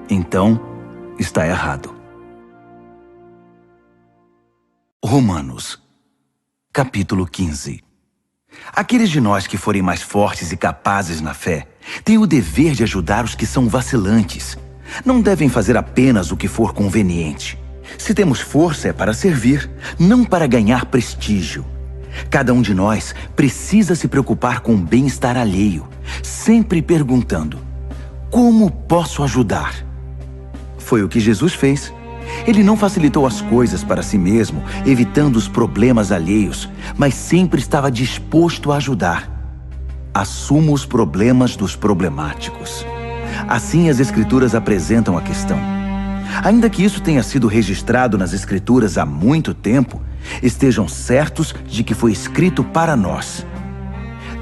Speaker 1: então está errado. Romanos, capítulo 15. Aqueles de nós que forem mais fortes e capazes na fé têm o dever de ajudar os que são vacilantes. Não devem fazer apenas o que for conveniente. Se temos força é para servir, não para ganhar prestígio. Cada um de nós precisa se preocupar com o bem-estar alheio, sempre perguntando: como posso ajudar? Foi o que Jesus fez. Ele não facilitou as coisas para si mesmo, evitando os problemas alheios, mas sempre estava disposto a ajudar. Assuma os problemas dos problemáticos. Assim as Escrituras apresentam a questão. Ainda que isso tenha sido registrado nas Escrituras há muito tempo, estejam certos de que foi escrito para nós.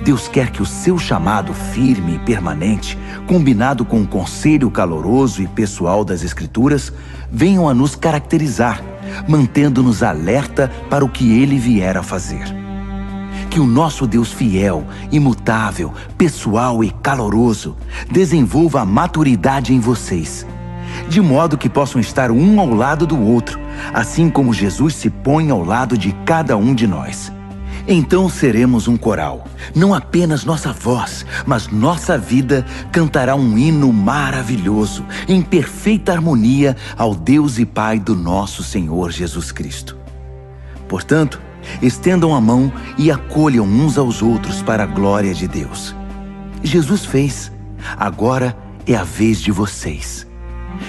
Speaker 1: Deus quer que o seu chamado firme e permanente, combinado com o conselho caloroso e pessoal das Escrituras, venham a nos caracterizar, mantendo-nos alerta para o que Ele vier a fazer. Que o nosso Deus fiel, imutável, pessoal e caloroso desenvolva a maturidade em vocês, de modo que possam estar um ao lado do outro, assim como Jesus se põe ao lado de cada um de nós. Então seremos um coral. Não apenas nossa voz, mas nossa vida cantará um hino maravilhoso, em perfeita harmonia ao Deus e Pai do nosso Senhor Jesus Cristo. Portanto, estendam a mão e acolham uns aos outros para a glória de Deus. Jesus fez. Agora é a vez de vocês.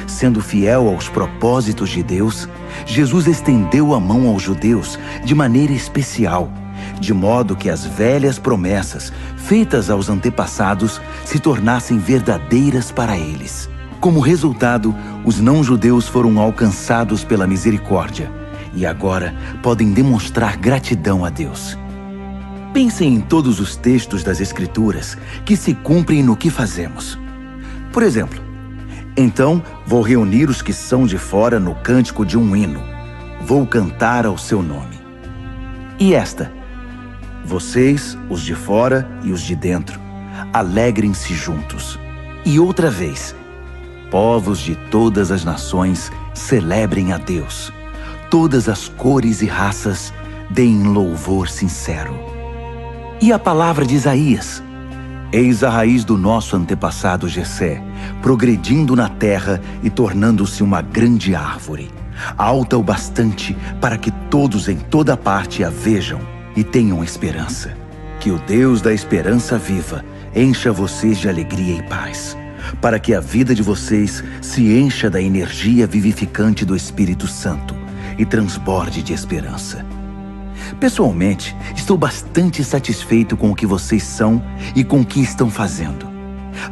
Speaker 1: Sendo fiel aos propósitos de Deus, Jesus estendeu a mão aos judeus de maneira especial, de modo que as velhas promessas feitas aos antepassados se tornassem verdadeiras para eles. Como resultado, os não-judeus foram alcançados pela misericórdia e agora podem demonstrar gratidão a Deus. Pensem em todos os textos das Escrituras que se cumprem no que fazemos. Por exemplo, então vou reunir os que são de fora no cântico de um hino. Vou cantar ao seu nome. E esta: vocês, os de fora e os de dentro, alegrem-se juntos. E outra vez: povos de todas as nações, celebrem a Deus. Todas as cores e raças, deem louvor sincero. E a palavra de Isaías: eis a raiz do nosso antepassado Jessé, progredindo na terra e tornando-se uma grande árvore. alta o bastante para que todos em toda parte a vejam e tenham esperança. Que o Deus da esperança viva encha vocês de alegria e paz, para que a vida de vocês se encha da energia vivificante do Espírito Santo e transborde de esperança. Pessoalmente, estou bastante satisfeito com o que vocês são e com o que estão fazendo.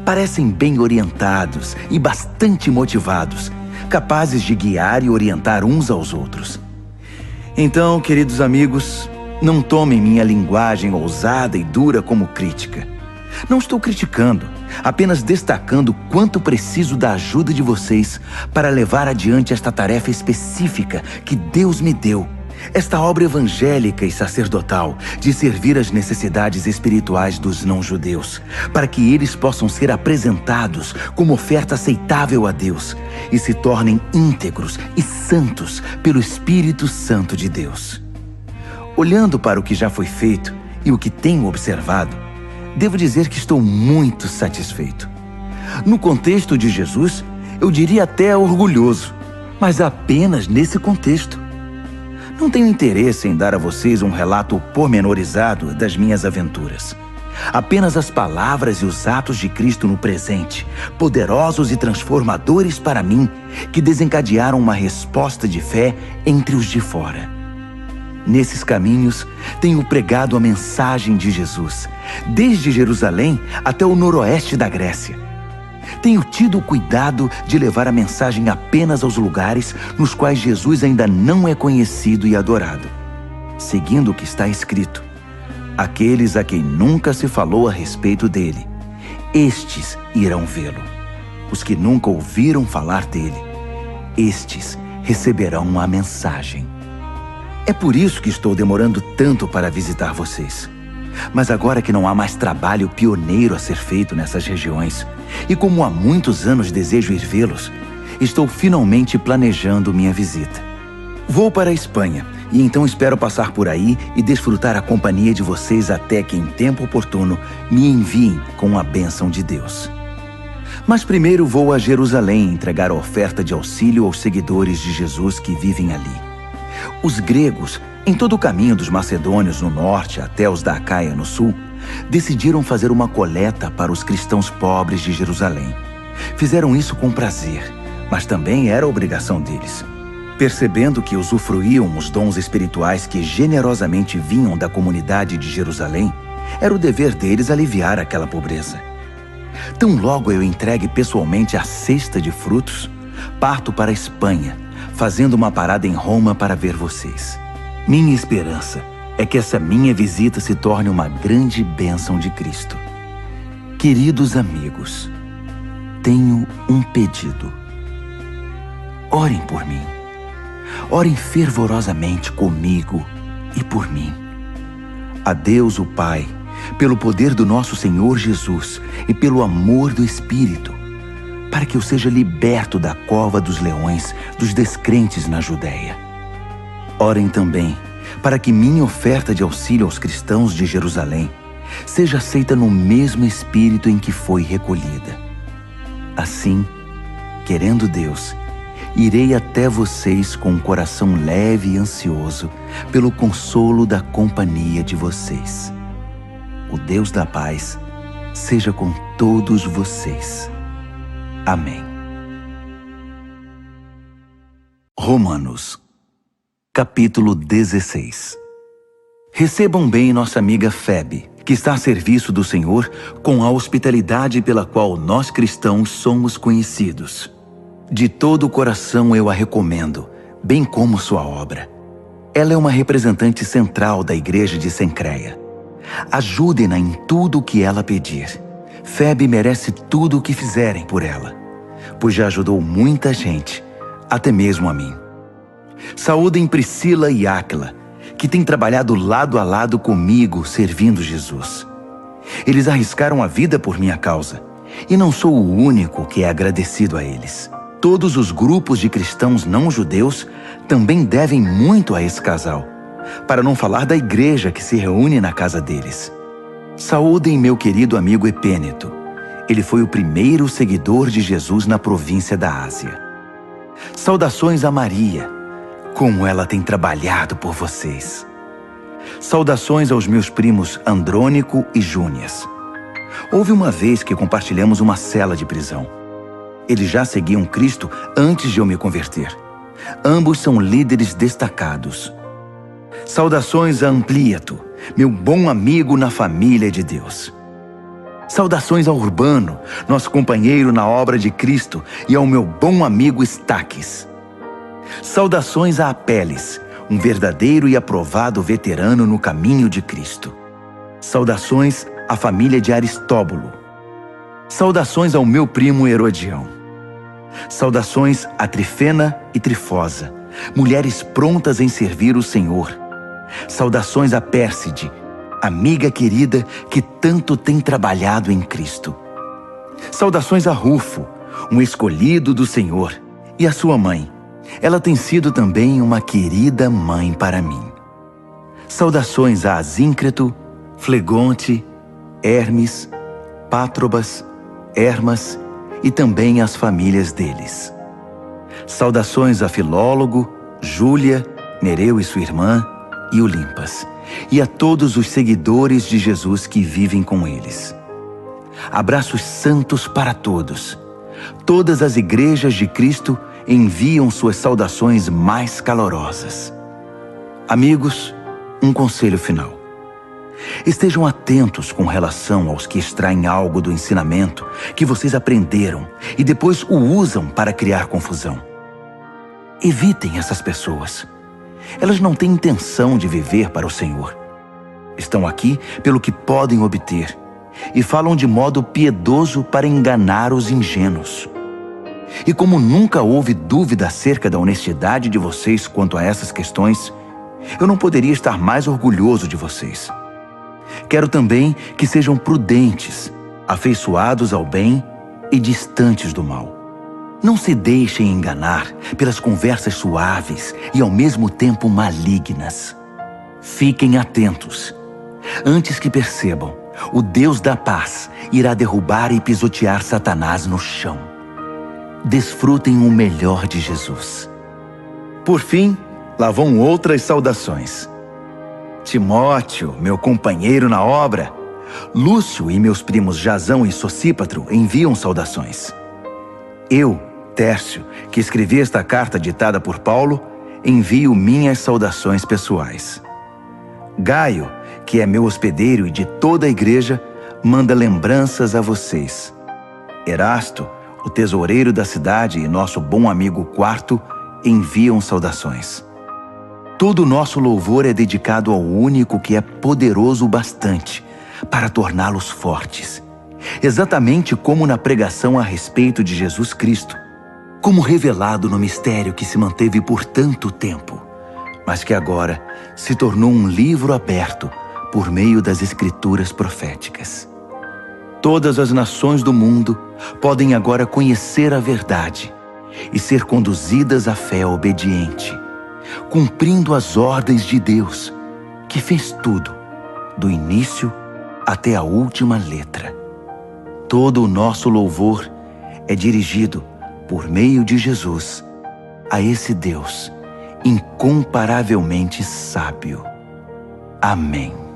Speaker 1: Parecem bem orientados e bastante motivados, capazes de guiar e orientar uns aos outros. Então, queridos amigos, não tomem minha linguagem ousada e dura como crítica. Não estou criticando, apenas destacando quanto preciso da ajuda de vocês para levar adiante esta tarefa específica que Deus me deu, esta obra evangélica e sacerdotal de servir às necessidades espirituais dos não-judeus, para que eles possam ser apresentados como oferta aceitável a Deus e se tornem íntegros e santos pelo Espírito Santo de Deus. Olhando para o que já foi feito e o que tenho observado, devo dizer que estou muito satisfeito. No contexto de Jesus, eu diria até orgulhoso, mas apenas nesse contexto. Não tenho interesse em dar a vocês um relato pormenorizado das minhas aventuras. Apenas as palavras e os atos de Cristo no presente, poderosos e transformadores para mim, que desencadearam uma resposta de fé entre os de fora. Nesses caminhos, tenho pregado a mensagem de Jesus, desde Jerusalém até o noroeste da Grécia. Tenho tido o cuidado de levar a mensagem apenas aos lugares nos quais Jesus ainda não é conhecido e adorado, seguindo o que está escrito: aqueles a quem nunca se falou a respeito dele, estes irão vê-lo. Os que nunca ouviram falar dele, estes receberão a mensagem. É por isso que estou demorando tanto para visitar vocês. Mas agora que não há mais trabalho pioneiro a ser feito nessas regiões, e como há muitos anos desejo ir vê-los, estou finalmente planejando minha visita. Vou para a Espanha, e então espero passar por aí e desfrutar a companhia de vocês até que, em tempo oportuno, me enviem com a bênção de Deus. Mas primeiro vou a Jerusalém entregar a oferta de auxílio aos seguidores de Jesus que vivem ali. Os gregos, em todo o caminho dos macedônios no norte até os da Acaia no sul, decidiram fazer uma coleta para os cristãos pobres de Jerusalém. Fizeram isso com prazer, mas também era obrigação deles. Percebendo que usufruíam os dons espirituais que generosamente vinham da comunidade de Jerusalém, era o dever deles aliviar aquela pobreza. Tão logo eu entregue pessoalmente a cesta de frutos, parto para a Espanha, fazendo uma parada em Roma para ver vocês. Minha esperança é que essa minha visita se torne uma grande bênção de Cristo. Queridos amigos, tenho um pedido. Orem por mim. Orem fervorosamente comigo e por mim. A Deus o Pai, pelo poder do nosso Senhor Jesus e pelo amor do Espírito, para que eu seja liberto da cova dos leões dos descrentes na Judéia. Orem também para que minha oferta de auxílio aos cristãos de Jerusalém seja aceita no mesmo espírito em que foi recolhida. Assim, querendo Deus, irei até vocês com um coração leve e ansioso pelo consolo da companhia de vocês. O Deus da paz seja com todos vocês. Amém. Romanos, capítulo 16. Recebam bem nossa amiga Febe, que está a serviço do Senhor com a hospitalidade pela qual nós cristãos somos conhecidos. De todo o coração eu a recomendo, bem como sua obra. Ela é uma representante central da igreja de Cencreia. Ajudem-na em tudo o que ela pedir. Febe merece tudo o que fizerem por ela, pois já ajudou muita gente, até mesmo a mim. Saúdem Priscila e Áquila, que têm trabalhado lado a lado comigo servindo Jesus. Eles arriscaram a vida por minha causa, e não sou o único que é agradecido a eles. Todos os grupos de cristãos não-judeus também devem muito a esse casal, para não falar da igreja que se reúne na casa deles. Saúdem meu querido amigo Epêneto. Ele foi o primeiro seguidor de Jesus na província da Ásia. Saudações a Maria, como ela tem trabalhado por vocês. Saudações aos meus primos Andrônico e Júnias. Houve uma vez que compartilhamos uma cela de prisão. Eles já seguiam Cristo antes de eu me converter. Ambos são líderes destacados. Saudações a Amplíato, meu bom amigo na família de Deus. Saudações ao Urbano, nosso companheiro na obra de Cristo, e ao meu bom amigo Estaques. Saudações a Apeles, um verdadeiro e aprovado veterano no caminho de Cristo. Saudações à família de Aristóbulo. Saudações ao meu primo Herodião. Saudações a Trifena e Trifosa, mulheres prontas em servir o Senhor. Saudações a Pérside, amiga querida que tanto tem trabalhado em Cristo. Saudações a Rufo, um escolhido do Senhor, e a sua mãe. Ela tem sido também uma querida mãe para mim. Saudações a Asíncreto, Flegonte, Hermes, Pátrobas, Hermas e também às famílias deles. Saudações a Filólogo, Júlia, Nereu e sua irmã, e Olimpas, e a todos os seguidores de Jesus que vivem com eles. Abraços santos para todos. Todas as igrejas de Cristo enviam suas saudações mais calorosas. Amigos, um conselho final. Estejam atentos com relação aos que extraem algo do ensinamento que vocês aprenderam e depois o usam para criar confusão. Evitem essas pessoas. Elas não têm intenção de viver para o Senhor. Estão aqui pelo que podem obter e falam de modo piedoso para enganar os ingênuos. E como nunca houve dúvida acerca da honestidade de vocês quanto a essas questões, eu não poderia estar mais orgulhoso de vocês. Quero também que sejam prudentes, afeiçoados ao bem e distantes do mal. Não se deixem enganar pelas conversas suaves e ao mesmo tempo malignas. Fiquem atentos. Antes que percebam, o Deus da paz irá derrubar e pisotear Satanás no chão. Desfrutem o melhor de Jesus. Por fim, lá vão outras saudações. Timóteo, meu companheiro na obra, Lúcio e meus primos Jasão e Sosípatro enviam saudações. Eu, Tércio, que escrevi esta carta ditada por Paulo, envio minhas saudações pessoais. Gaio, que é meu hospedeiro e de toda a igreja, manda lembranças a vocês. Erasto, o tesoureiro da cidade e nosso bom amigo Quarto, enviam saudações. Todo o nosso louvor é dedicado ao único que é poderoso o bastante para torná-los fortes, exatamente como na pregação a respeito de Jesus Cristo, como revelado no mistério que se manteve por tanto tempo, mas que agora se tornou um livro aberto por meio das escrituras proféticas. Todas as nações do mundo podem agora conhecer a verdade e ser conduzidas à fé obediente, cumprindo as ordens de Deus, que fez tudo, do início até a última letra. Todo o nosso louvor é dirigido, por meio de Jesus, a esse Deus incomparavelmente sábio. Amém.